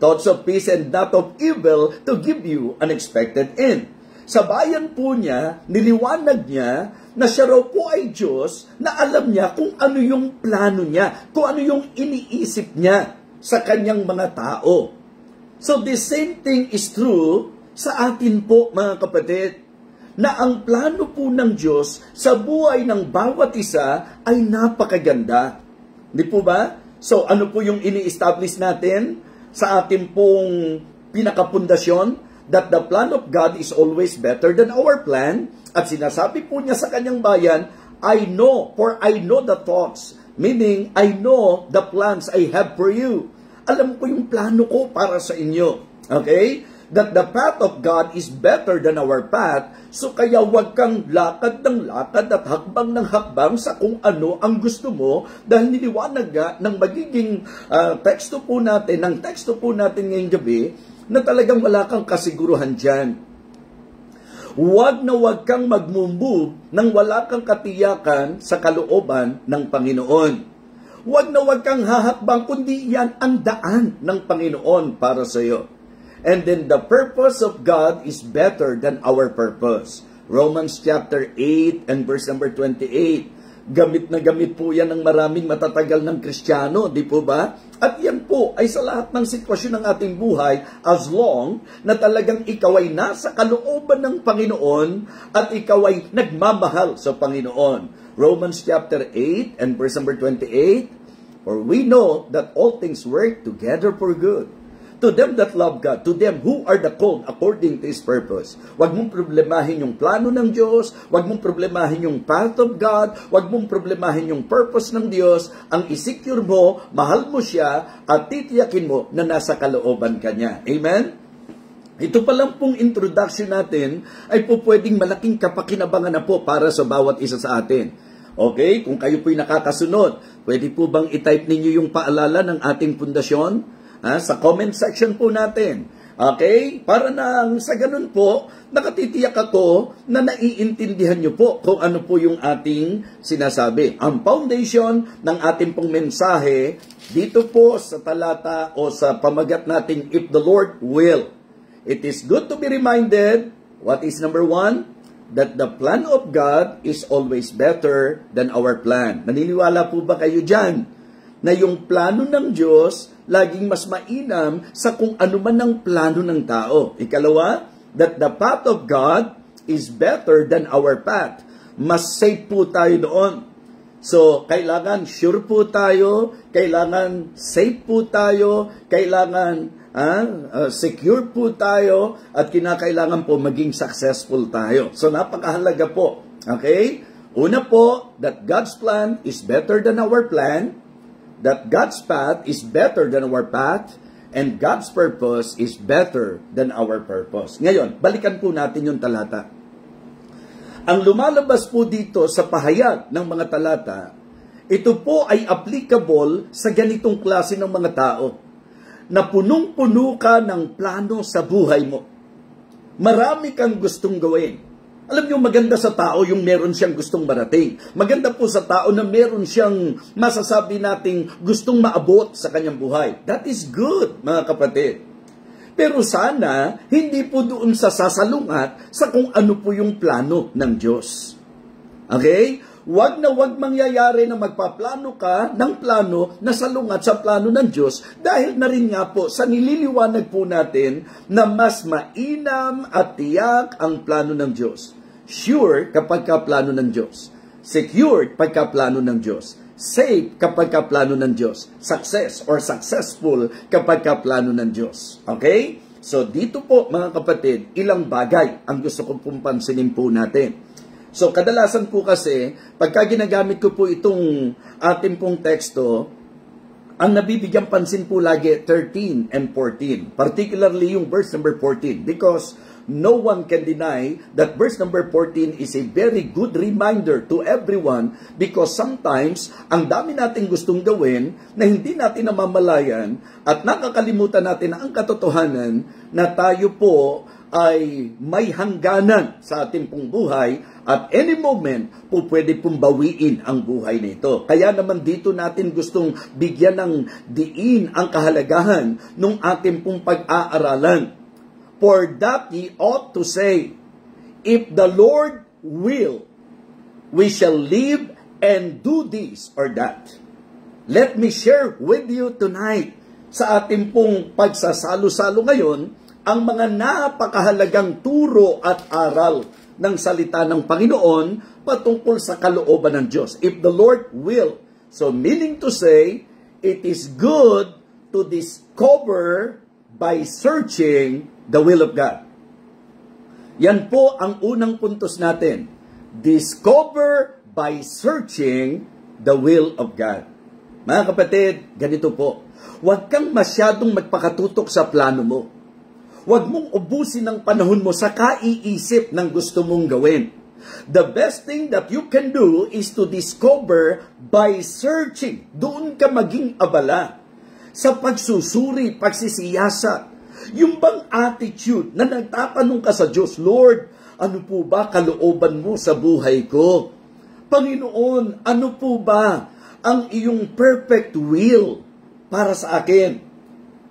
thoughts of peace and not of evil, to give you an expected end." Sa bayan po niya, niliwanag niya na siya raw po ay Diyos, na alam niya kung ano yung plano niya, kung ano yung iniisip niya sa kanyang mga tao. So the same thing is true sa atin po, mga kapatid, na ang plano po ng Diyos sa buhay ng bawat isa ay napakaganda. Di po ba? So ano po yung ini-establish natin sa atin pong pinakapundasyon? That the plan of God is always better than our plan. At sinasabi po niya sa kanyang bayan, I know, for I know the thoughts. Meaning, I know the plans I have for you. Alam ko yung plano ko para sa inyo. Okay? that the path of God is better than our path. So kaya wag kang lakad ng lakad at hakbang ng hakbang sa kung ano ang gusto mo, dahil niliwanag nga ng magiging teksto po natin ngayong gabi, na talagang wala kang kasiguruhan dyan. Wag na wag kang mag-move nang wala kang katiyakan sa kalooban ng Panginoon. Wag na wag kang hahakbang, kundi yan ang daan ng Panginoon para sa iyo. And then the purpose of God is better than our purpose. Romans chapter 8 and verse number 28. Gamit na gamit po yan ng maraming matatagal ng Kristiyano, di po ba? At yan po ay sa lahat ng sitwasyon ng ating buhay, as long na talagang ikaw ay nasa kalooban ng Panginoon at ikaw ay nagmamahal sa Panginoon. Romans chapter 8 and verse number 28, for we know that all things work together for good to them that love God, to them who are the called according to His purpose. Huwag mong problemahin yung plano ng Diyos, huwag mong problemahin yung path of God, huwag mong problemahin yung purpose ng Diyos. Ang isecure mo, mahal mo siya, at titiyakin mo na nasa kalooban ka niya. Amen? Ito pa lang pong introduction natin ay po pwedeng malaking kapakinabangan na po para sa bawat isa sa atin. Okay? Kung kayo po'y nakakasunod, pwede po bang i-type ninyo yung paalala ng ating pundasyon? Sa comment section po natin. Okay? Para nang sa ganun po, nakatitiyak ako na naiintindihan nyo po kung ano po yung ating sinasabi. Ang foundation ng ating pong mensahe, dito po sa talata o sa pamagat natin, if the Lord will. It is good to be reminded, what is number 1? That the plan of God is always better than our plan. Naniniwala po ba kayo dyan? Na yung plano ng Diyos laging mas mainam sa kung ano man ang plano ng tao. Ikalawa, that the path of God is better than our path. Mas safe po tayo doon. So, kailangan sure po tayo, kailangan safe po tayo, kailangan secure po tayo, at kinakailangan po maging successful tayo. So, napakahalaga po. Okay? Una po, that God's plan is better than our plan, that God's path is better than our path, and God's purpose is better than our purpose. Ngayon, balikan po natin yung talata. Ang lumalabas po dito sa pahayag ng mga talata, ito po ay applicable sa ganitong klase ng mga tao, na punong-puno ka ng plano sa buhay mo. Marami kang gustong gawin. Alam niyo, maganda sa tao yung meron siyang gustong marating. Maganda po sa tao na meron siyang masasabi nating gustong maabot sa kanyang buhay. That is good, mga kapatid. Pero sana, hindi po doon sa sasalungat sa kung ano po yung plano ng Diyos. Okay? Wag na wag mangyayari na magpaplano ka ng plano na salungat sa plano ng Diyos, dahil na rin nga po sa nililiwanag po natin na mas mainam at tiyak ang plano ng Diyos. Sure kapag ka plano ng Diyos. Secured pagka plano ng Diyos. Safe kapag ka plano ng Diyos. Success or successful kapag ka plano ng Diyos. Okay? So dito po mga kapatid, ilang bagay ang gusto kong pong pansinin po natin. So, kadalasan po kasi, pagka ginagamit ko po itong ating pong teksto, ang nabibigyan pansin po lagi 13 and 14. Particularly yung verse number 14. Because no one can deny that verse number 14 is a very good reminder to everyone, because sometimes, ang dami nating gustong gawin na hindi natin namamalayan at nakakalimutan natin ang katotohanan na tayo po ay may hangganan sa ating pong buhay, at any moment po pwede pong bawiin ang buhay nito. Kaya naman dito natin gustong bigyan ng diin ang kahalagahan ng ating pong pag-aaralan. For that ye ought to say, if the Lord will, we shall live and do this or that. Let me share with you tonight, sa ating pong pagsasalo-salo ngayon, ang mga napakahalagang turo at aral ng salita ng Panginoon patungkol sa kalooban ng Diyos. If the Lord will. So meaning to say, it is good to discover by searching the will of God. Yan po ang unang puntos natin. Discover by searching the will of God. Mga kapatid, ganito po. Huwag kang masyadong magpakatutok sa plano mo. Huwag mong ubusin ang panahon mo sa kaiisip ng gusto mong gawin. The best thing that you can do is to discover by searching. Doon ka maging abala sa pagsusuri, pagsisiyasat. Yung bang attitude na nagtatanong ka sa Diyos, Lord, ano po ba kalooban mo sa buhay ko? Panginoon, ano po ba ang iyong perfect will para sa akin?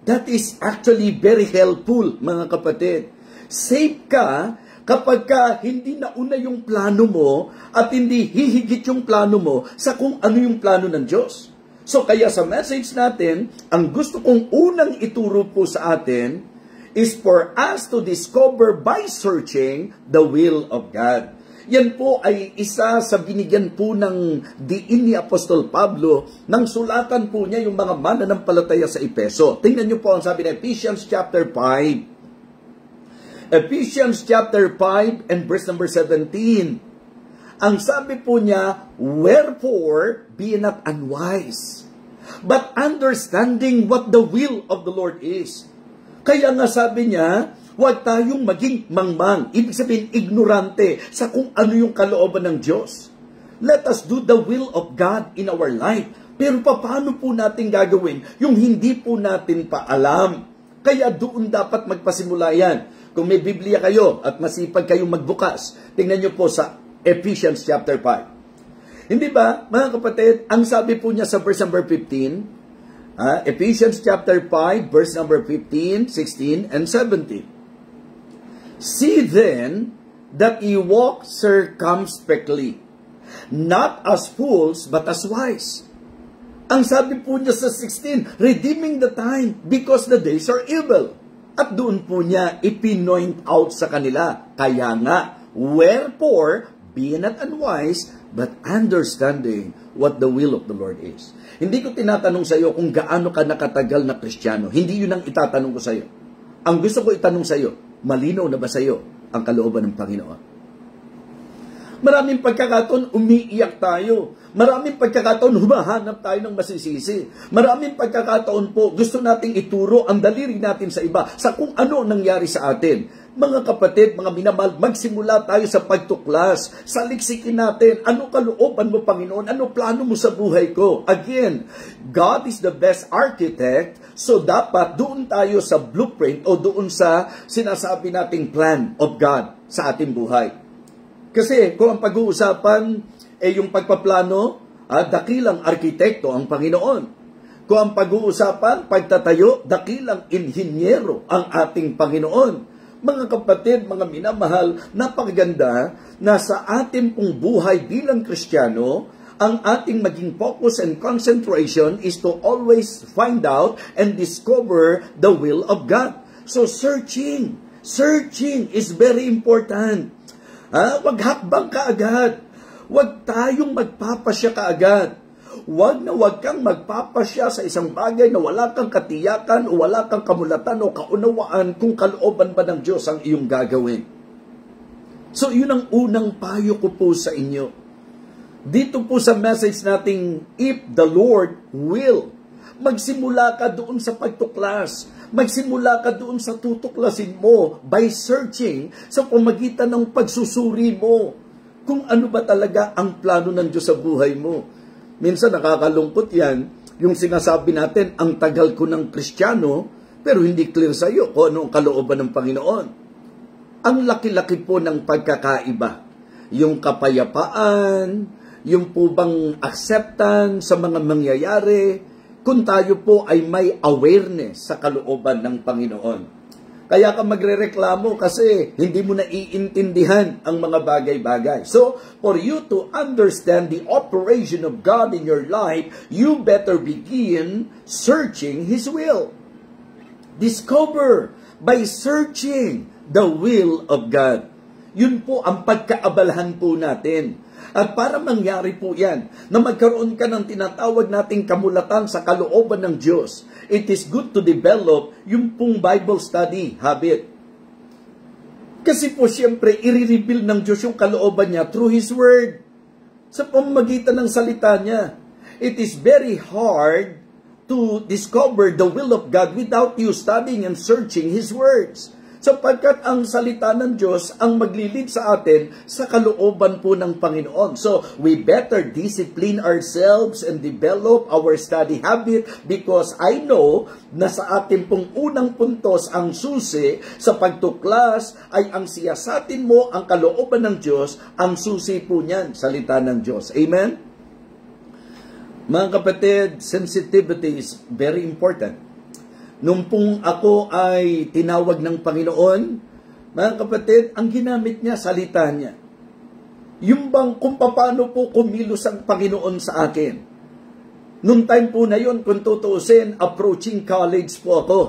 That is actually very helpful, mga kapatid. Safe ka kapag hindi nauna yung plano mo at hindi hihigit yung plano mo sa kung ano yung plano ng Diyos. So kaya sa message natin, ang gusto kong unang ituro po sa atin is for us to discover by searching the will of God. Yan po ay isa sa binigyan po ng diin ni Apostol Pablo nang sulatan po niya yung mga mananampalataya sa Efeso. Tingnan niyo po ang sabi ng Ephesians chapter 5. Ephesians chapter 5 and verse number 17. Ang sabi po niya, wherefore be not unwise, but understanding what the will of the Lord is. Kaya nga sabi niya, huwag tayong maging mangmang. Ibig sabihin, ignorante sa kung ano yung kalooban ng Diyos. Let us do the will of God in our life. Pero paano po natin gagawin yung hindi po natin pa alam? Kaya doon dapat magpasimula yan. Kung may Biblia kayo at masipag kayong magbukas, tingnan nyo po sa Ephesians chapter 5. Hindi ba, mga kapatid, ang sabi po niya sa verse number 15, Ephesians chapter 5, verse number 15, 16, and 17. See then that ye walk circumspectly, not as fools, but as wise. Ang sabi po niya sa 16, redeeming the time, because the days are evil. At doon po niya ipinoint out sa kanila. Kaya nga, wherefore, be not unwise, but understanding what the will of the Lord is. Hindi ko tinatanong sa iyo kung gaano ka nakatagal na Kristiyano. Hindi yun ang itatanong ko sa iyo. Ang gusto ko itanong sa iyo, malinaw na ba sa iyo ang kalooban ng Panginoon? Maraming pagkakataon, umiiyak tayo. Maraming pagkakataon, humahanap tayo ng masisisi. Maraming pagkakataon po, gusto nating ituro ang daliri natin sa iba sa kung ano nangyari sa atin. Mga kapatid, mga minamahal, magsimula tayo sa pagtuklas. Saliksikin natin, ano kalooban mo, Panginoon? Ano plano mo sa buhay ko? Again, God is the best architect, so dapat doon tayo sa blueprint o doon sa sinasabi nating plan of God sa ating buhay. Kasi kung ang pag-uusapan yung pagpaplano, dakilang arkitekto ang Panginoon. Kung ang pag-uusapan, pagtatayo, dakilang inhinyero ang ating Panginoon. Mga kapatid, mga minamahal, napakaganda na sa ating pong buhay bilang Kristiyano, ang ating maging focus and concentration is to always find out and discover the will of God. So searching is very important. Wag hakbang ka agad. Wag tayong magpapasya ka agad. Wag kang magpapasya sa isang bagay na wala kang katiyakan o wala kang kamulatan o kaunawaan kung kalooban ba ng Diyos ang iyong gagawin. So, yun ang unang payo ko po sa inyo. Dito po sa message nating, if the Lord will, magsimula ka doon sa pagtuklas. Magsimula ka doon sa tutuklasin mo by searching sa pamagitan ng pagsusuri mo kung ano ba talaga ang plano ng Diyos sa buhay mo. Minsan nakakalungkot yan, yung sinasabi natin, ang tagal ko ng Kristiyano, pero hindi clear sa iyo kung ano ang kalooban ng Panginoon. Ang laki-laki po ng pagkakaiba. Yung kapayapaan, yung po bang acceptance sa mga mangyayari, kung tayo po ay may awareness sa kalooban ng Panginoon. Kaya ka magrereklamo kasi hindi mo naiintindihan ang mga bagay-bagay. So, for you to understand the operation of God in your life, you better begin searching His will. Discover by searching the will of God. Yun po ang pagkaabalahan po natin. At para mangyari po yan, na magkaroon ka ng tinatawag nating kamulatan sa kalooban ng Diyos, it is good to develop yung pong Bible study habit. Kasi po siyempre, i-reveal ng Diyos yung kalooban niya through His Word. Sa pamamagitan ng salita niya. It is very hard to discover the will of God without you studying and searching His words. sapagkat ang salita ng Diyos ang maglilid sa atin sa kalooban po ng Panginoon. So, we better discipline ourselves and develop our study habit because I know na sa atin pong unang puntos ang susi sa pagtuklas ay ang siyasatin mo ang kalooban ng Diyos, ang susi po niyan, salita ng Diyos. Amen? Mga kapatid, sensitivity is very important. Nung pong ako ay tinawag ng Panginoon, mga kapatid, ang ginamit niya, salita niya. Yung bang kung paano po kumilos ang Panginoon sa akin. Nung time po na yun, kung tutuusin, approaching college po ako.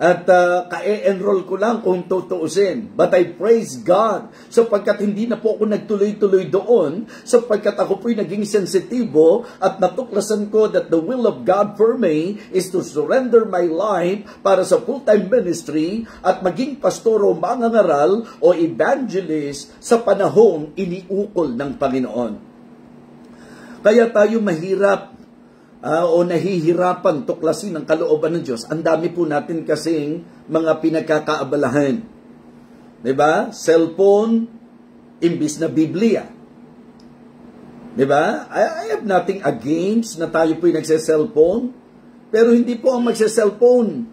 At ka-enroll ko lang kung tutuusin. But I praise God sapagkat hindi na po ako nagtuloy-tuloy doon sapagkat ako po'y naging sensitibo at natuklasan ko that the will of God for me is to surrender my life para sa full-time ministry at maging pastor o mangangaral o evangelist sa panahong iniukol ng Panginoon. Kaya tayo mahirap o nahihirapan tuklasin ang kalooban ng Diyos. Ang dami po natin kasing mga pinagkakaabalahan. Diba? Cellphone, imbis na Biblia. Diba? I have nothing against na tayo po'y nagse-cellphone. Pero hindi po ang magse-cellphone.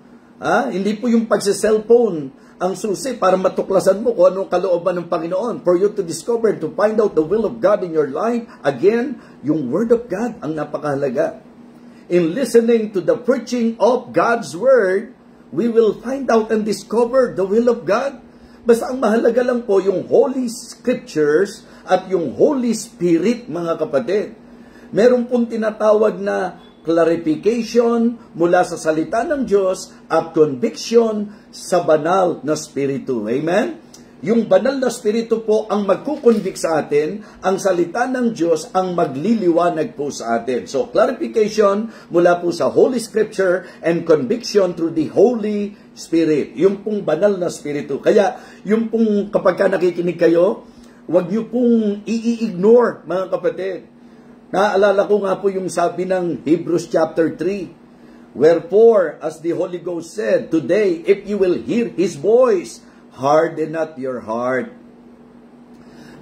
Hindi po yung pagse-cellphone ang susi para matuklasan mo kung anong kalooban ng Panginoon. For you to discover, to find out the will of God in your life. Again, yung Word of God ang napakahalaga. In listening to the preaching of God's Word, we will find out and discover the will of God. Basta ang mahalaga lang po yung Holy Scriptures at yung Holy Spirit, mga kapatid. Meron pong tinatawag na clarification mula sa salita ng Diyos at conviction sa banal na Espiritu. Amen? Yung banal na Espiritu po ang magkukonvict sa atin, ang salita ng Diyos ang magliliwanag po sa atin. So, clarification mula po sa Holy Scripture and conviction through the Holy Spirit. Yung pong banal na Espiritu. Kaya, yung pong kapag ka nakikinig kayo, huwag nyo pong i-ignore, mga kapatid. Naalala ko nga po yung sabi ng Hebrews chapter 3. Wherefore, as the Holy Ghost said, today, if you will hear His voice, harden not your heart.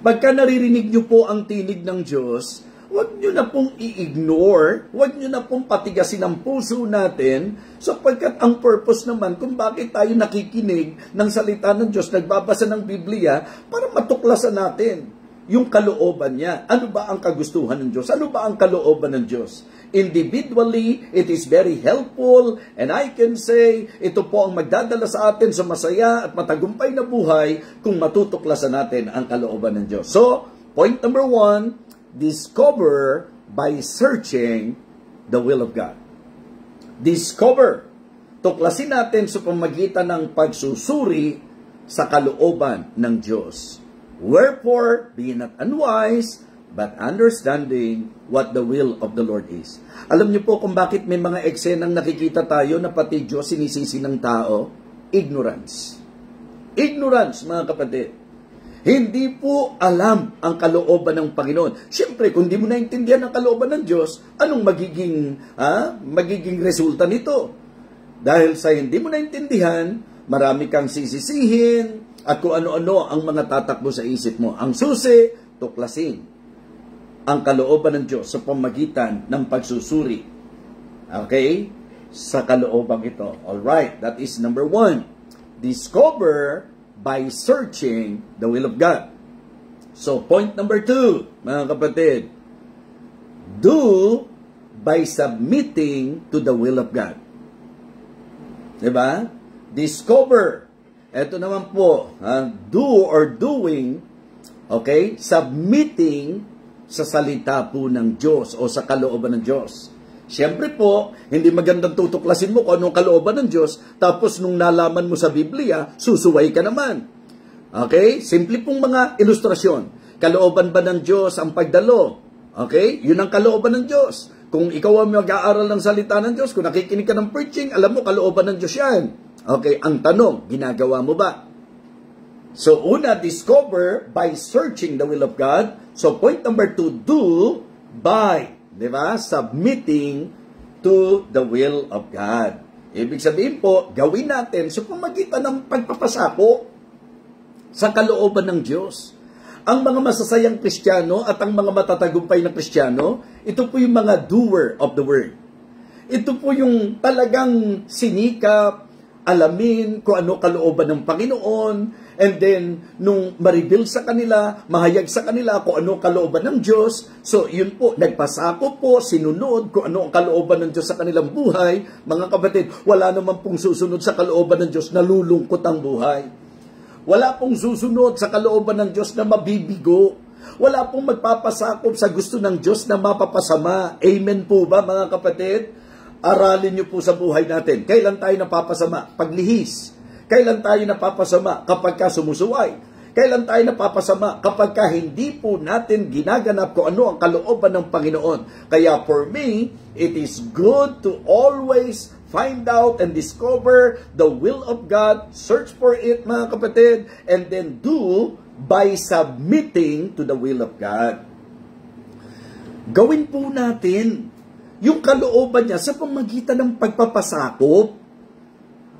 Pagka naririnig nyo po ang tinig ng Diyos, huwag nyo na pong i-ignore, huwag nyo na pong patigasin ang puso natin, sapagkat ang purpose naman kung bakit tayo nakikinig ng salita ng Diyos, nagbabasa ng Biblia, para matuklasan natin yung kalooban niya. Ano ba ang kagustuhan ng Diyos? Ano ba ang kalooban ng Diyos? Individually, it is very helpful, and I can say, ito po ang magdadala sa atin sa masaya at matagumpay na buhay kung matutuklasan natin ang kalooban ng Diyos. So, point number 1, discover by searching the will of God. Discover. Tuklasin natin sa pamagitan ng pagsusuri sa kalooban ng Diyos. Wherefore, be not unwise, but understanding what the will of the Lord is. Alam niyo po kung bakit may mga eksenang nakikita tayo na pati Diyos sinisisi ng tao? Ignorance. Ignorance, mga kapatid. Hindi po alam ang kalooban ng Panginoon. Siyempre, kung di mo naintindihan ang kalooban ng Diyos, anong magiging resulta nito? Dahil sa hindi mo naintindihan, marami kang sisisihin, at kung ano-ano ang mga tatakbo sa isip mo. Ang susi, tuklasin ang kalooban ng Diyos sa pamagitan ng pagsusuri. Okay? Sa kaloobang ito. Alright, that is number 1. Discover by searching the will of God. So, point number 2, mga kapatid. Do by submitting to the will of God. Diba? Discover. Ito naman po, do or doing, okay, submitting sa salita po ng Diyos o sa kalooban ng Diyos. Siyempre po, hindi magandang tutuklasin mo kung anong kalooban ng Diyos, tapos nung nalaman mo sa Biblia, susuway ka naman. Okay? Simple pong mga ilustrasyon. Kalooban ba ng Diyos ang pagdalo? Okay? Yun ang kalooban ng Diyos. Kung ikaw ang mag-aaral ng salita ng Diyos, kung nakikinig ka ng preaching, alam mo, kalooban ng Diyos yan. Okay, ang tanong, ginagawa mo ba? So, una, discover by searching the will of God. So, point number 2, do by, di ba? Submitting to the will of God. Ibig sabihin po, gawin natin sa pamagitan ng pagpapasako sa kalooban ng Diyos. Ang mga masasayang Kristiyano at ang mga matatagumpay na Kristiyano, ito po yung mga doer of the word. Ito po yung talagang sinikap, alamin kung ano kalooban ng Panginoon, and then, nung ma-reveal sa kanila, mahayag sa kanila kung ano kalooban ng Diyos, so yun po, nagpasako po, sinunod kung ano ang kalooban ng Diyos sa kanilang buhay. Mga kapatid, wala naman pong susunod sa kalooban ng Diyos, nalulungkot ang buhay. Wala pong susunod sa kalooban ng Diyos na mabibigo. Wala pong magpapasakop sa gusto ng Diyos na mapapasama. Amen po ba, mga kapatid? Aralin niyo po sa buhay natin. Kailan tayo napapasama? Paglihis. Kailan tayo napapasama? Kapag ka sumusuway. Kailan tayo napapasama? Kapag ka hindi po natin ginaganap kung ano ang kalooban ng Panginoon. Kaya for me, it is good to always find out and discover the will of God. Search for it, mga kapatid. And then do by submitting to the will of God. Gawin po natin yung kalooban niya sa pamagitan ng pagpapasakop.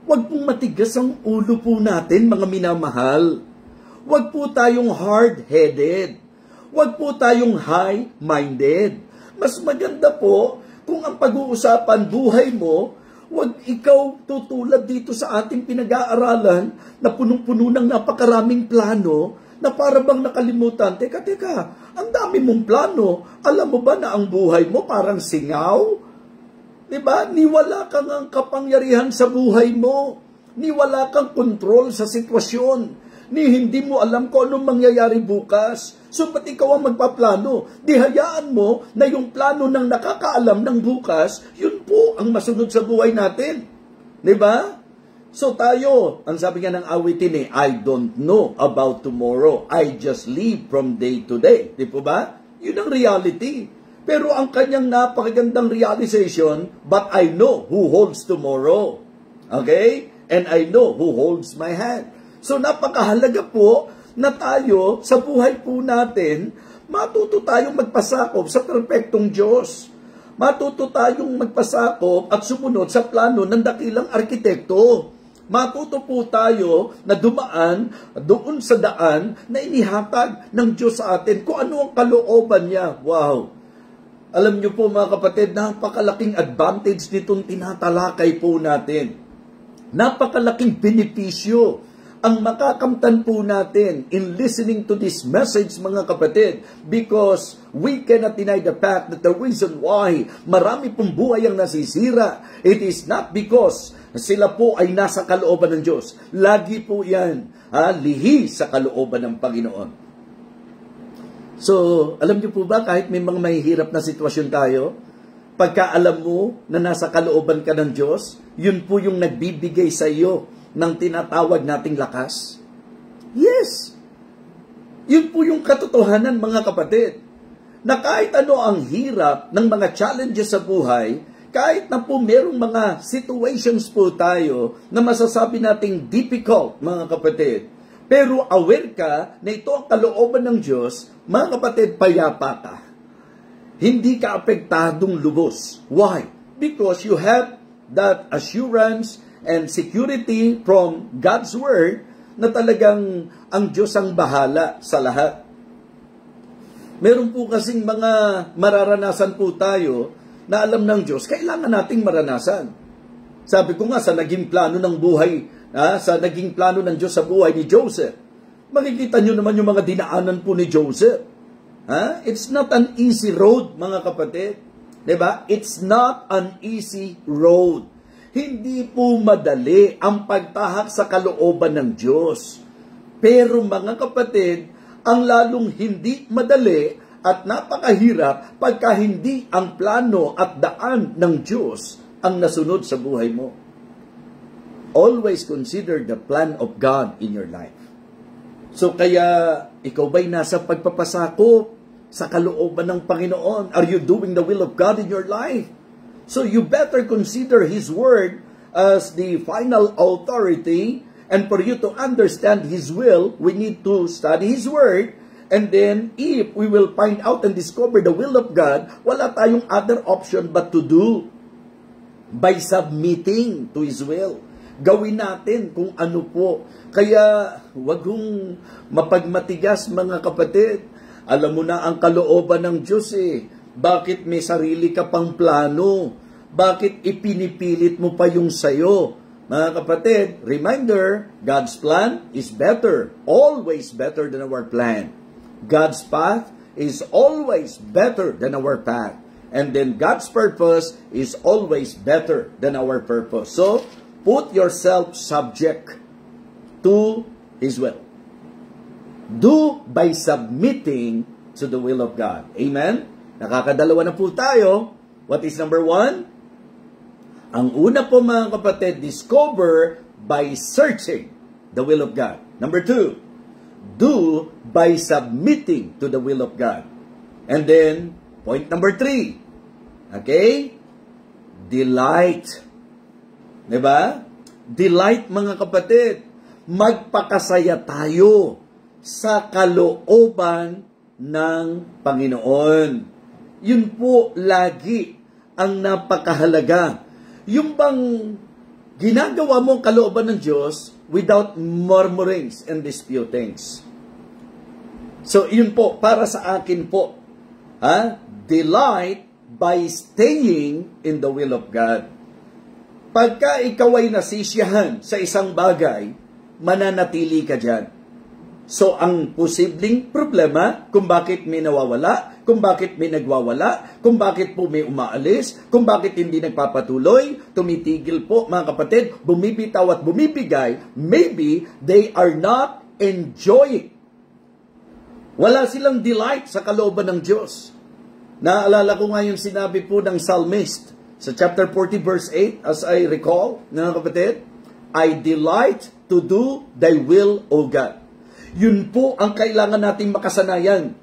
Huwag pong matigas ang ulo po natin, mga minamahal. Huwag po tayong hard-headed. Huwag po tayong high-minded. Mas maganda po kung ang pag-uusapan buhay mo, huwag ikaw tutulad dito sa ating pinag-aaralan na punong-puno ng napakaraming plano na para bang nakalimutan. Teka, ang dami mong plano. Alam mo ba na ang buhay mo parang singaw? Diba? Niwala kang ang kapangyarihan sa buhay mo. Niwala kang kontrol sa sitwasyon. Ni hindi mo alam kung anong mangyayari bukas. So, ba't ikaw ang magpaplano? Di hayaan mo na yung plano ng nakakaalam ng bukas, yun po ang masunod sa buhay natin. Diba? So tayo, ang sabi nga ng awitin I don't know about tomorrow. I just live from day to day. Di po ba? Yun ang reality. Pero ang kanyang napakagandang realization, but I know who holds tomorrow. Okay? And I know who holds my hand. So napakahalaga po na tayo, sa buhay po natin, matuto tayong magpasakop sa perpektong Diyos. Matuto tayong magpasakop at sumunod sa plano ng dakilang arkitekto. Matuto po tayo na dumaan doon sa daan na inihatag ng Diyos sa atin kung ano ang kalooban niya. Wow! Alam niyo po mga kapatid, napakalaking advantage nitong tinatalakay po natin. Napakalaking benepisyo ang makakamtan po natin in listening to this message, mga kapatid, because we cannot deny the fact that the reason why marami pong buhay ang nasisira, it is not because sila po ay nasa kalooban ng Diyos. Lagi po yan, lihi sa kalooban ng Panginoon. So, alam niyo po ba, kahit may mga mahihirap na sitwasyon tayo, pagka alam mo na nasa kalooban ka ng Diyos, yun po yung nagbibigay sa iyo ng tinatawag nating lakas. Yes! Yun po yung katotohanan, mga kapatid, na kahit ano ang hirap ng mga challenges sa buhay, kahit na po merong mga situations po tayo na masasabi nating difficult, mga kapatid, pero aware ka na ito ang kalooban ng Diyos, mga kapatid, payapa ka. Hindi ka apektadong lubos. Why? Because you have that assurance and security from God's Word na talagang ang Diyos ang bahala sa lahat. Meron po kasing mga mararanasan po tayo na alam ng Diyos, kailangan nating maranasan. Sabi ko nga, sa naging plano ng buhay, sa naging plano ng Diyos sa buhay ni Joseph, makikita nyo naman yung mga dinaanan po ni Joseph. It's not an easy road, mga kapatid. Diba? It's not an easy road. Hindi po madali ang pagtahak sa kalooban ng Diyos. Pero mga kapatid, ang lalong hindi madali at napakahirap pagka hindi ang plano at daan ng Diyos ang nasunod sa buhay mo. Always consider the plan of God in your life. So kaya, ikaw ba'y nasa pagpapasakop sa kalooban ng Panginoon? Are you doing the will of God in your life? So you better consider His Word as the final authority, and for you to understand His will, we need to study His Word, and then if we will find out and discover the will of God, wala tayong other option but to do. by submitting to His will. Gawin natin kung ano po. Kaya wag hong mapagmatigas mga kapatid. Alam mo na ang kalooban ng Diyos eh. Bakit may sarili ka pang plano? Bakit ipinipilit mo pa yung sayo? Mga kapatid, reminder, God's plan is better. Always better than our plan. God's path is always better than our path. And then God's purpose is always better than our purpose. So, put yourself subject to His will. Do by submitting to the will of God. Amen? Nakakadalawa na po tayo. What is number 1? Ang una po mga kapatid, discover by searching the will of God. Number 2, do by submitting to the will of God. And then, point number 3, okay? Delight. Diba? Delight mga kapatid. Magpakasaya tayo sa kalooban ng Panginoon. Yun po lagi ang napakahalaga. Yung bang ginagawa mo ang kalooban ng Diyos without murmurings and disputings. So, yun po, para sa akin po. Delight by staying in the will of God. Pagka ikaw ay nasisiyahan sa isang bagay, mananatili ka dyan. So, ang posibleng problema, kung bakit may nawawala, kung bakit may nagwawala, kung bakit po may umaalis, kung bakit hindi nagpapatuloy, tumitigil po, mga kapatid, bumibitaw at bumibigay, maybe they are not enjoying. Wala silang delight sa kalooban ng Diyos. Naalala ko nga yung sinabi po ng psalmist sa chapter 40 verse 8, as I recall, mga kapatid, I delight to do thy will, O God. Yun po ang kailangan nating makasanayan.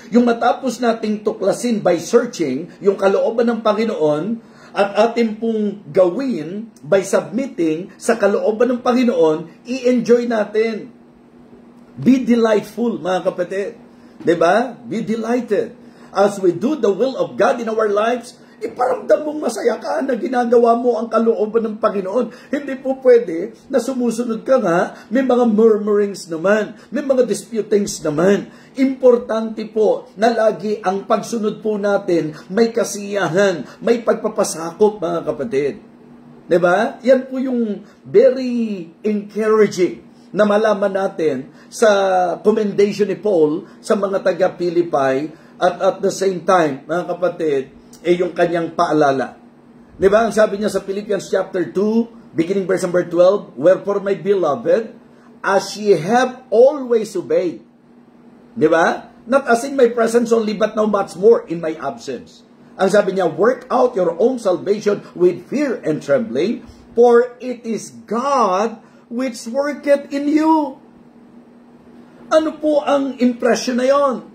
Yung matapos nating tuklasin by searching yung kalooban ng Panginoon at ating pong gawin by submitting sa kalooban ng Panginoon, i-enjoy natin. Be delightful, mga kapatid. Diba? Be delighted. As we do the will of God in our lives, iparamdam mong masaya ka na ginagawa mo ang kalooban ng Panginoon. Hindi po pwede na sumusunod ka nga, may mga murmurings naman, may mga disputings naman. Importante po na lagi ang pagsunod po natin may kasiyahan, may pagpapasakop mga kapatid. Diba? Yan po yung very encouraging na malaman natin sa commendation ni Paul sa mga taga-Philippi at the same time, mga kapatid, yung kanyang paalala. Diba? Ang sabi niya sa Philippians chapter 2, beginning verse number 12, wherefore my beloved, as ye have always obeyed. Diba? Not as in my presence only, but now much more in my absence. Ang sabi niya, work out your own salvation with fear and trembling, for it is God which worketh in you. Ano po ang impression na yon?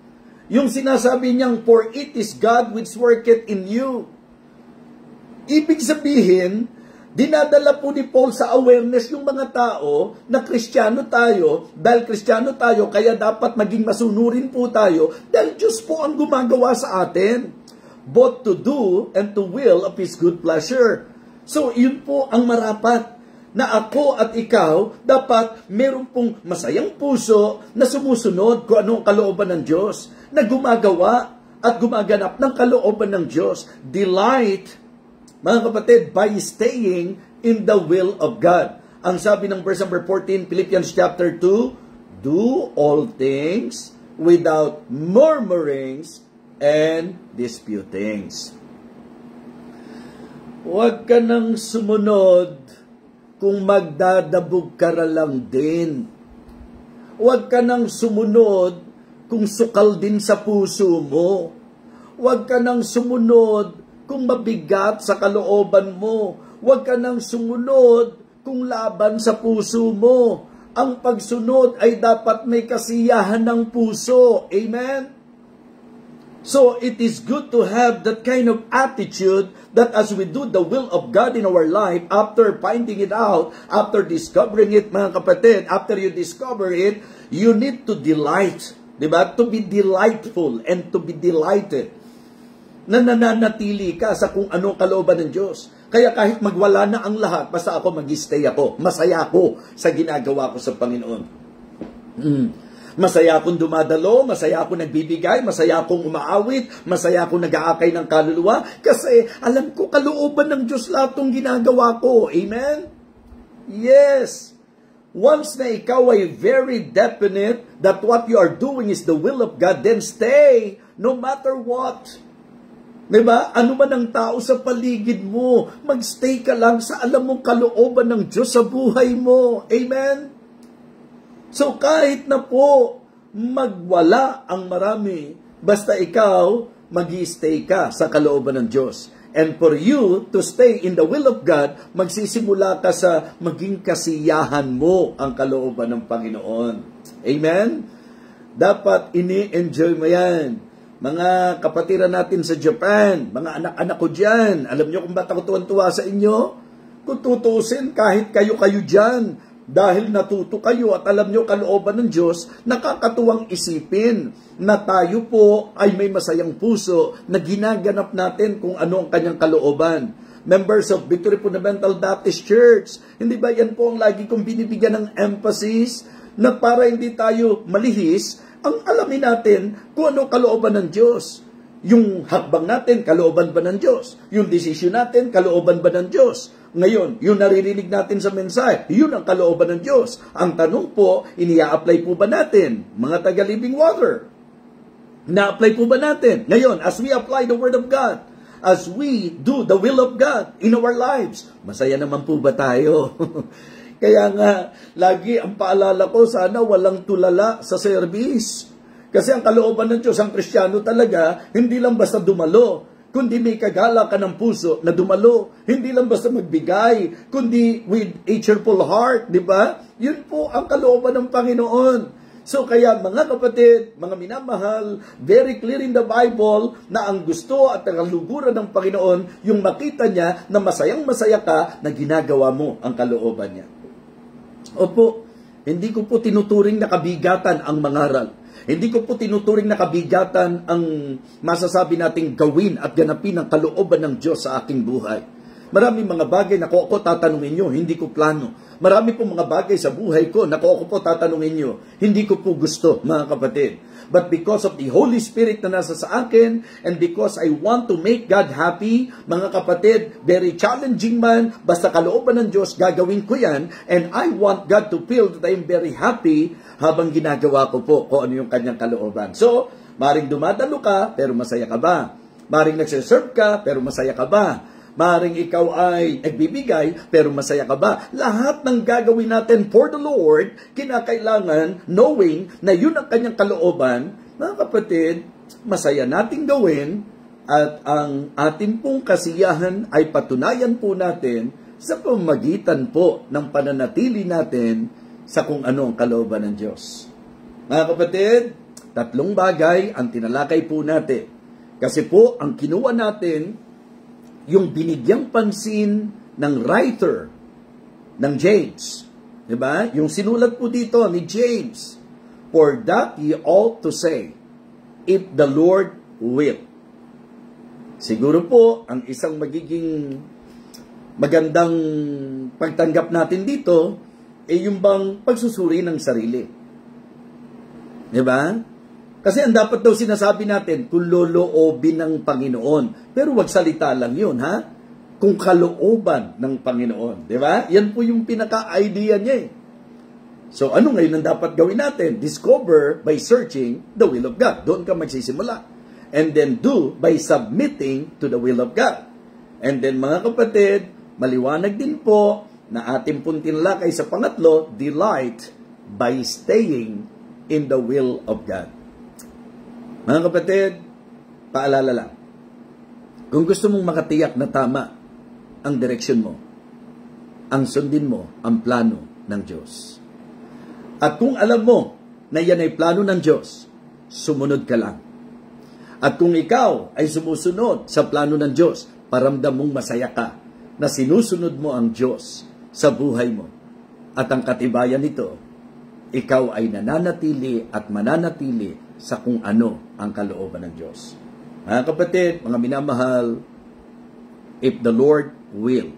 Yung sinasabi niyang, for it is God which worketh in you. Ibig sabihin, dinadala po ni Paul sa awareness yung mga tao na Kristiyano tayo, dahil Kristiyano tayo, kaya dapat maging masunurin po tayo, dahil Diyos po ang gumagawa sa atin, both to do and to will of His good pleasure. So, yun po ang marapat, na ako at ikaw, dapat meron pong masayang puso na sumusunod kung anong kalooban ng Diyos, na gumagawa at gumaganap ng kalooban ng Diyos. Delight, mga kapatid, by staying in the will of God. Ang sabi ng verse number 14, Philippians chapter 2, do all things without murmurings and disputings. Huwag ka nang sumunod kung magdadabog ka lang din. Huwag ka nang sumunod kung sukal din sa puso mo. Huwag ka nang sumunod kung mabigat sa kalooban mo. Huwag ka nang sumunod kung laban sa puso mo. Ang pagsunod ay dapat may kasiyahan ng puso. Amen? So, it is good to have that kind of attitude that as we do the will of God in our life, after finding it out, after discovering it, mga kapatid, after you discover it, you need to delight. Diba? To be delightful and to be delighted. Na nananatili ka sa kung anong kalooban ng Diyos. Kaya kahit magwala na ang lahat, basta ako mag-stay ako. Masaya ako sa ginagawa ko sa Panginoon. Masaya akong dumadalo, masaya akong nagbibigay, masaya akong umaawit, masaya akong nag-aakay ng kaluluwa, kasi alam ko kalooban ng Diyos lahat ng ginagawa ko. Amen? Yes. Once na ikaw ay very definite that what you are doing is the will of God, then stay no matter what. Diba? Ano man ang tao sa paligid mo, magstay ka lang sa alam mong kalooban ng Diyos sa buhay mo. Amen? So kahit na po magwala ang marami, basta ikaw mag-i-stay ka sa kalooban ng Diyos. And for you to stay in the will of God, magsisimula ka sa maging kasiyahan mo ang kalooban ng Panginoon. Amen? Dapat ini-enjoy mo yan. Mga kapatiran natin sa Japan, mga anak-anak ko dyan, alam nyo kung ba't ako tuwan-tuwa sa inyo? Kung tutusin, kahit kayo-kayo dyan, dahil natuto kayo at alam nyo kalooban ng Diyos, nakakatuwang isipin na tayo po ay may masayang puso na ginaganap natin kung ano ang kanyang kalooban. Members of Victory Fundamental Baptist Church, hindi ba yan po ang lagi kong binibigyan ng emphasis na para hindi tayo malihis, ang alamin natin kung ano kalooban ng Diyos. Yung hakbang natin, kalooban ba ng Diyos? Yung desisyon natin, kalooban ba ng Diyos? Ngayon, yung naririnig natin sa mensahe, yun ang kalooban ng Diyos. Ang tanong po, inia-apply po ba natin? Mga taga-Living Water, na-apply po ba natin? Ngayon, as we apply the Word of God, as we do the will of God in our lives, masaya naman po ba tayo? Kaya nga, lagi ang paalala ko, sana walang tulala sa service. Kasi ang kalooban ng Diyos, ang Kristiyano talaga, hindi lang basta dumalo, kundi may kagala ka ng puso na dumalo. Hindi lang basta magbigay, kundi with a cheerful heart, di ba? Yun po ang kalooban ng Panginoon. So kaya mga kapatid, mga minamahal, very clear in the Bible na ang gusto at ang kaluguran ng Panginoon, yung makita niya na masayang-masaya ka na ginagawa mo ang kalooban niya. Opo, hindi ko po tinuturing na kabigatan ang mangaral. Hindi ko po tinuturing na kabigatan ang masasabi nating gawin at ganapin ang kalooban ng Diyos sa aking buhay. Maraming mga bagay na ako tatanungin nyo, hindi ko plano. Marami po mga bagay sa buhay ko na ako po tatanungin nyo, hindi ko po gusto, mga kapatid. But because of the Holy Spirit na nasa sa akin, and because I want to make God happy, mga kapatid, very challenging man, basta kalooban ng Diyos, gagawin ko yan, and I want God to feel that I'm very happy habang ginagawa ko po kung ano yung kanyang kalooban. So, maring dumadalo ka, pero masaya ka ba? Maring nagsiserve ka, pero masaya ka ba? Maring ikaw ay nagbibigay, pero masaya ka ba? Lahat ng gagawin natin for the Lord, kinakailangan knowing na yun ang kanyang kalooban. Mga kapatid, masaya nating gawin at ang ating pong kasiyahan ay patunayan po natin sa pamamagitan po ng pananatili natin sa kung ano ang kalooban ng Diyos. Mga kapatid, 3 bagay ang tinalakay po natin. Kasi po, ang kinuha natin, yung binigyang pansin ng writer ng James. Diba? Yung sinulat po dito ni James, for that ye ought to say, if the Lord will. Siguro po, ang isang magiging magandang pagtanggap natin dito, ay yung bang pagsusuri ng sarili. Diba? Kasi ang dapat daw sinasabi natin, kung loloobin ng Panginoon. Pero wag salita lang yun, ha? Kung kalooban ng Panginoon. Di ba? Yan po yung pinaka-idea niya eh. So ano ngayon ang dapat gawin natin? Discover by searching the will of God. Doon ka magsisimula. And then do by submitting to the will of God. And then mga kapatid, maliwanag din po na ating pong tinalakay sa pangatlo, delight by staying in the will of God. Mga kapatid, paalala lang. Kung gusto mong makatiyak na tama ang direksyon mo, ang sundin mo ang plano ng Diyos. At kung alam mo na yan ay plano ng Diyos, sumunod ka lang. At kung ikaw ay sumusunod sa plano ng Diyos, paramdam mong masaya ka na sinusunod mo ang Diyos sa buhay mo. At ang katibayan nito, ikaw ay nananatili at mananatili sa kung ano ang kalooban ng Diyos. Mga kapatid, mga minamahal, if the Lord will,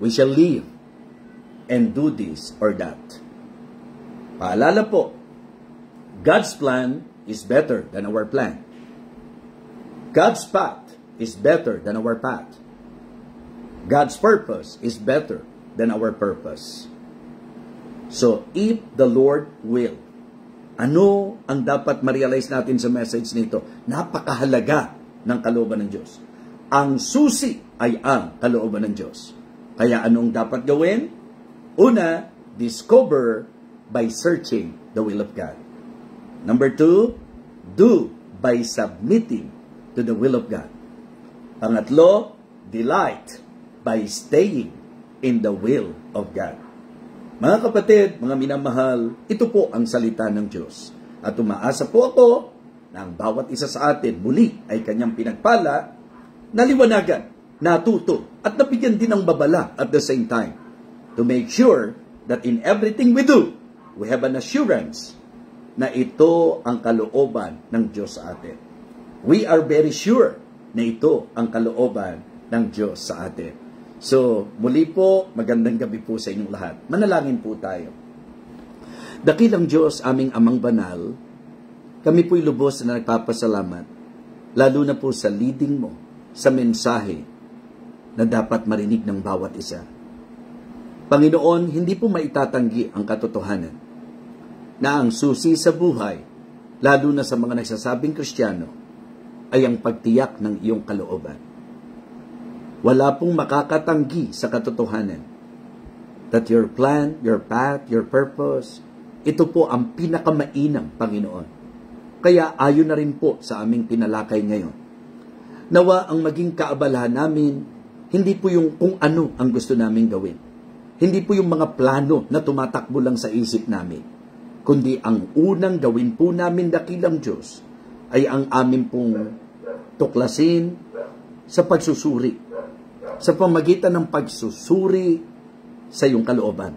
we shall live and do this or that. Paalala po, God's plan is better than our plan. God's path is better than our path. God's purpose is better than our purpose. So, if the Lord will, ano ang dapat ma-realize natin sa message nito? Napakahalaga ng kalooban ng Diyos. Ang susi ay ang kalooban ng Diyos. Kaya anong dapat gawin? Una, discover by searching the will of God. Number 2, do by submitting to the will of God. Pangatlo, delight by staying in the will of God. Mga kapatid, mga minamahal, ito po ang salita ng Diyos. At umaasa po ako na ang bawat isa sa atin muli ay kanyang pinagpala, naliwanagan, natuto, at nabigyan din ng babala at the same time to make sure that in everything we do, we have an assurance na ito ang kalooban ng Diyos sa atin. We are very sure na ito ang kalooban ng Diyos sa atin. So, muli po, magandang gabi po sa inyong lahat. Manalangin po tayo. Dakilang Diyos, aming Amang Banal, kami po'y lubos na nagpapasalamat, lalo na po sa leading mo, sa mensahe na dapat marinig ng bawat isa. Panginoon, hindi po maitatanggi ang katotohanan na ang susi sa buhay, lalo na sa mga nagsasabing Kristiyano, ay ang pagtiyak ng iyong kalooban. Wala pong makakatanggi sa katotohanan that your plan, your path, your purpose, ito po ang pinakamainam, Panginoon. Kaya ayon na rin po sa aming tinalakay ngayon. Nawa ang maging kaabalahan namin, hindi po yung kung ano ang gusto namin gawin. Hindi po yung mga plano na tumatakbo lang sa isip namin. Kundi ang unang gawin po namin, dakilang Diyos, ay ang amin pong tuklasin sa pagsusuri. Sa pamagitan ng pagsusuri sa iyong kalooban.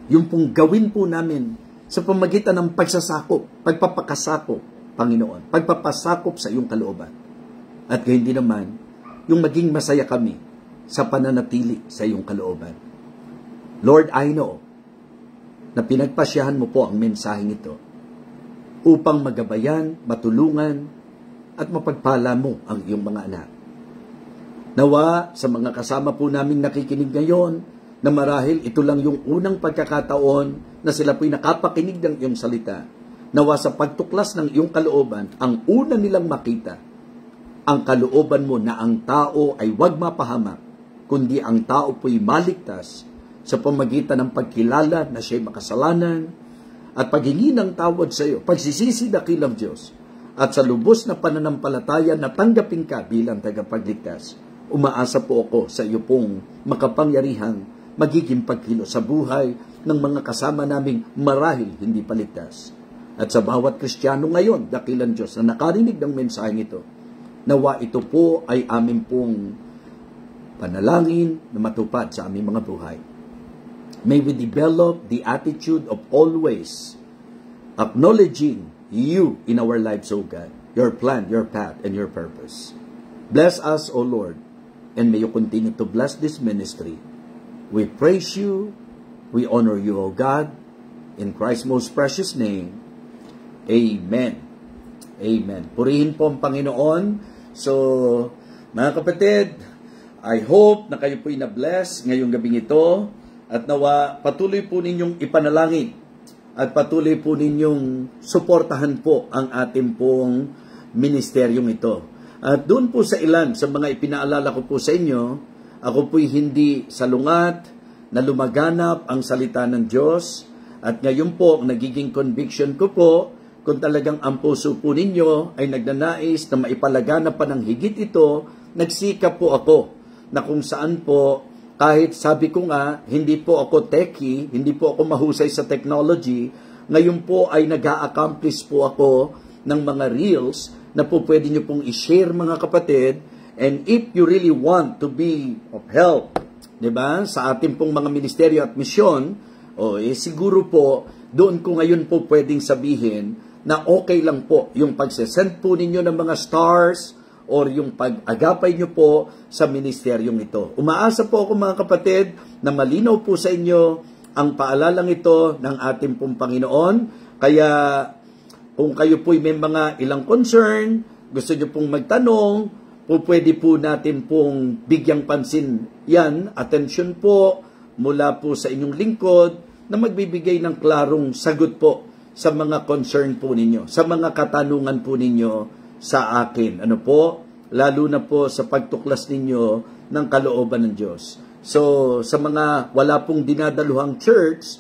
Yung pong gawin po namin sa pamagitan ng pagsasakop, pagpapakasakop, Panginoon, pagpapasakop sa iyong kalooban. At gayon din naman, yung maging masaya kami sa pananatili sa iyong kalooban. Lord, I know na pinagpasyahan mo po ang mensaheng ito upang magabayan, matulungan, at mapagpala mo ang iyong mga anak. Nawa sa mga kasama po namin nakikinig ngayon na marahil ito lang yung unang pagkakataon na sila po'y nakapakinig ng iyong salita. Nawa sa pagtuklas ng iyong kalooban, ang una nilang makita, ang kalooban mo na ang tao ay huwag mapahamak, kundi ang tao po'y maligtas sa pamagitan ng pagkilala na siya'y makasalanan at paghingi ng tawad sa iyo, pagsisisi dakilang Diyos, at sa lubos na pananampalataya na tanggapin ka bilang tagapagligtas. Umaasa po ako sa iyo pong makapangyarihang magiging pagkilos sa buhay ng mga kasama naming marahil hindi paligtas. At sa bawat Kristiyano ngayon, dakilang Diyos, na nakarinig ng mensaheng ito, nawa ito po ay amin pong panalangin na matupad sa aming mga buhay. May we develop the attitude of always acknowledging you in our lives, O God, your plan, your path, and your purpose. Bless us, O Lord, and may you continue to bless this ministry. We praise you, we honor you, O God, in Christ's most precious name. Amen. Amen. Purihin po ang Panginoon. So, mga kapatid, I hope na kayo po'y na-bless ngayong gabing ito at nawa patuloy po ninyong ipanalangin at patuloy po ninyong suportahan po ang ating pong ministeryong ito. At doon po sa ilan, sa mga ipinaalala ko po sa inyo, ako po'y hindi salungat na lumaganap ang salita ng Diyos. At ngayon po, nagiging conviction ko po, kung talagang ang puso po ninyo ay nagnanais na maipalaganap pa ng higit ito, nagsikap po ako na kung saan po, kahit sabi ko nga, hindi po ako techie, hindi po ako mahusay sa technology, ngayon po ay nag-a-accomplish po ako ng mga reels na po pwede nyo pong i-share mga kapatid. And if you really want to be of help, diba, sa ating pong mga ministeryo at misyon, siguro po, doon ko ngayon po pwedeng sabihin na okay lang po yung pagsesend po ninyo ng mga stars or yung pag-agapay nyo po sa ministeryong ito. Umaasa po ako mga kapatid na malinaw po sa inyo ang paalalang ito ng ating pong Panginoon. Kaya kung kayo po'y may mga ilang concern, gusto nyo pong magtanong, pwede po natin pong bigyang pansin yan, atensyon po mula po sa inyong lingkod na magbibigay ng klarong sagot po sa mga concern po ninyo, sa mga katanungan po ninyo sa akin. Ano po? Lalo na po sa pagtuklas ninyo ng kalooban ng Diyos. So, sa mga wala pong dinadaluhang church,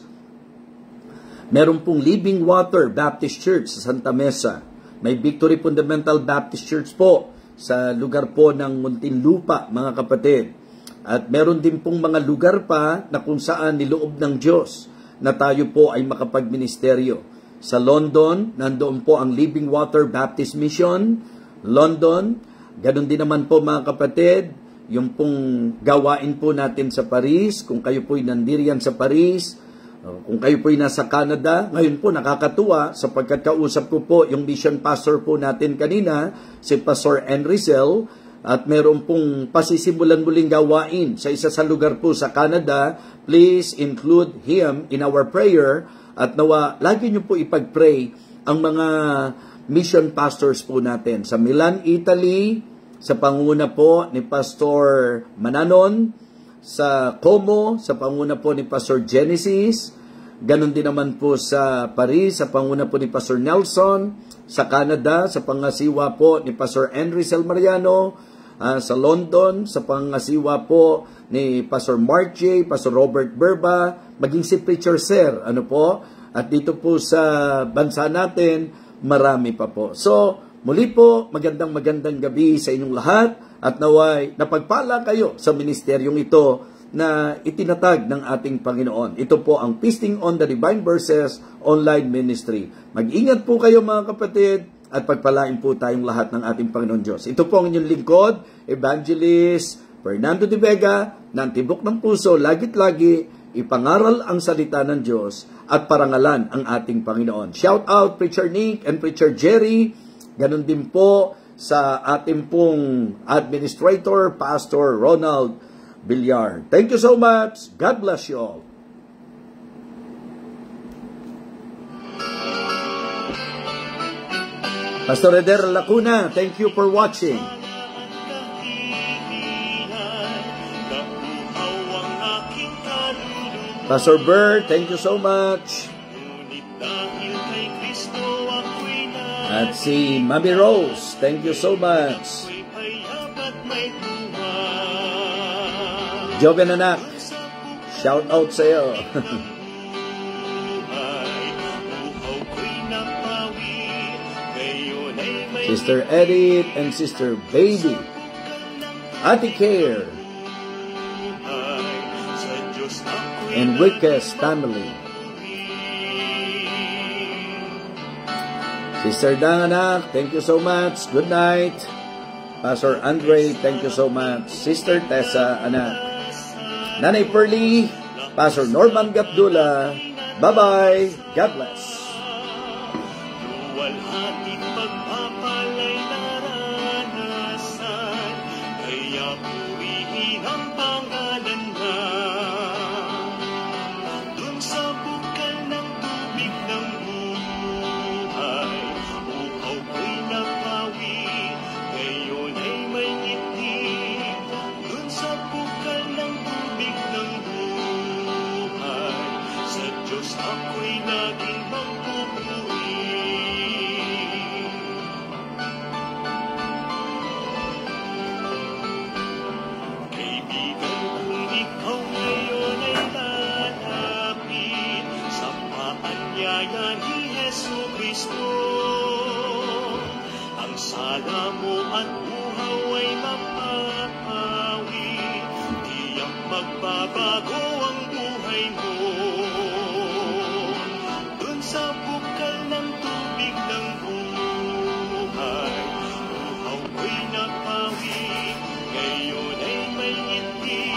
meron pong Living Water Baptist Church sa Santa Mesa. May Victory Fundamental Baptist Church po sa lugar po ng Muntinlupa, mga kapatid. At meron din pong mga lugar pa na kung saan niloob ng Diyos na tayo po ay makapagministeryo. Sa London, nandoon po ang Living Water Baptist Mission, London. Ganon din naman po mga kapatid, yung pong gawain po natin sa Paris, kung kayo po'y nandiriyan sa Paris, kung kayo po'y nasa Canada, ngayon po nakakatuwa sapagkat kausap ko po yung mission pastor po natin kanina, si Pastor Enrizel, at meron pong pasisimulan muling gawain sa isa sa lugar po sa Canada. Please include him in our prayer at nawa, lagi nyo po ipag-pray ang mga mission pastors po natin sa Milan, Italy, sa panguna po ni Pastor Mananon, sa Como, sa panguna po ni Pastor Genesis, ganon din naman po sa Paris, sa panguna po ni Pastor Nelson, sa Canada, sa pangasiwa po ni Pastor Enrizel Mariano, sa London, sa pangasiwa po ni Pastor Mark J., Pastor Robert Berba, maging si Preacher Sir, ano po, at dito po sa bansa natin, marami pa po. So, muli po, magandang gabi sa inyong lahat, at naway napagpala kayo sa ministeryong ito na itinatag ng ating Panginoon. Ito po ang Feasting on the Divine Verses Online Ministry. Mag-ingat po kayo mga kapatid, at pagpalain po tayong lahat ng ating Panginoon Diyos. Ito po ang inyong lingkod, Evangelist Fernando de Vega, ng Tibok ng Puso, lagit-lagi, ipangaral ang salita ng Diyos at parangalan ang ating Panginoon. Shout out Preacher Nick and Preacher Jerry, ganun din po sa ating pong Administrator, Pastor Ronald Villar. Thank you so much. God bless you all. Pastor Eder Lacuna, thank you for watching. Pastor Bert, thank you so much. At si Mami Rose, thank you so much. Joven anak, shout out sa iyo. Sister Edith and Sister Baby, Ate Care, Enriquez family. Sister Dang anak, thank you so much. Good night. Pastor Andre, thank you so much. Sister Tessa anak. Nanay Pearly, Pastor Norman Gapdula. Bye-bye. God bless. Sala mo at buhaw ay mapapawi, tiyak magbabago ang buhay mo. Dun sa bukal ng tubig ng buhay, buhaw ko'y napawi, ngayon ay may ngiti.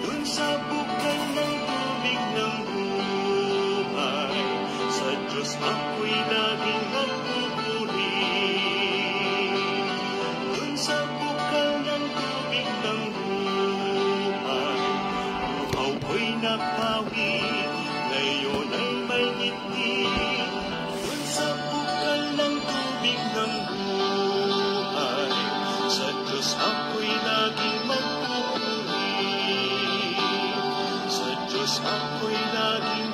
Dun sa bukal ng tubig ng buhay, sa Diyos ako'y lagi ako'y napawi, ngayon ay may ngiti. Doon sa bukal ng tubig ng buhay, sa Diyos ako'y laging magpupuri. Sa Diyos ako'y laging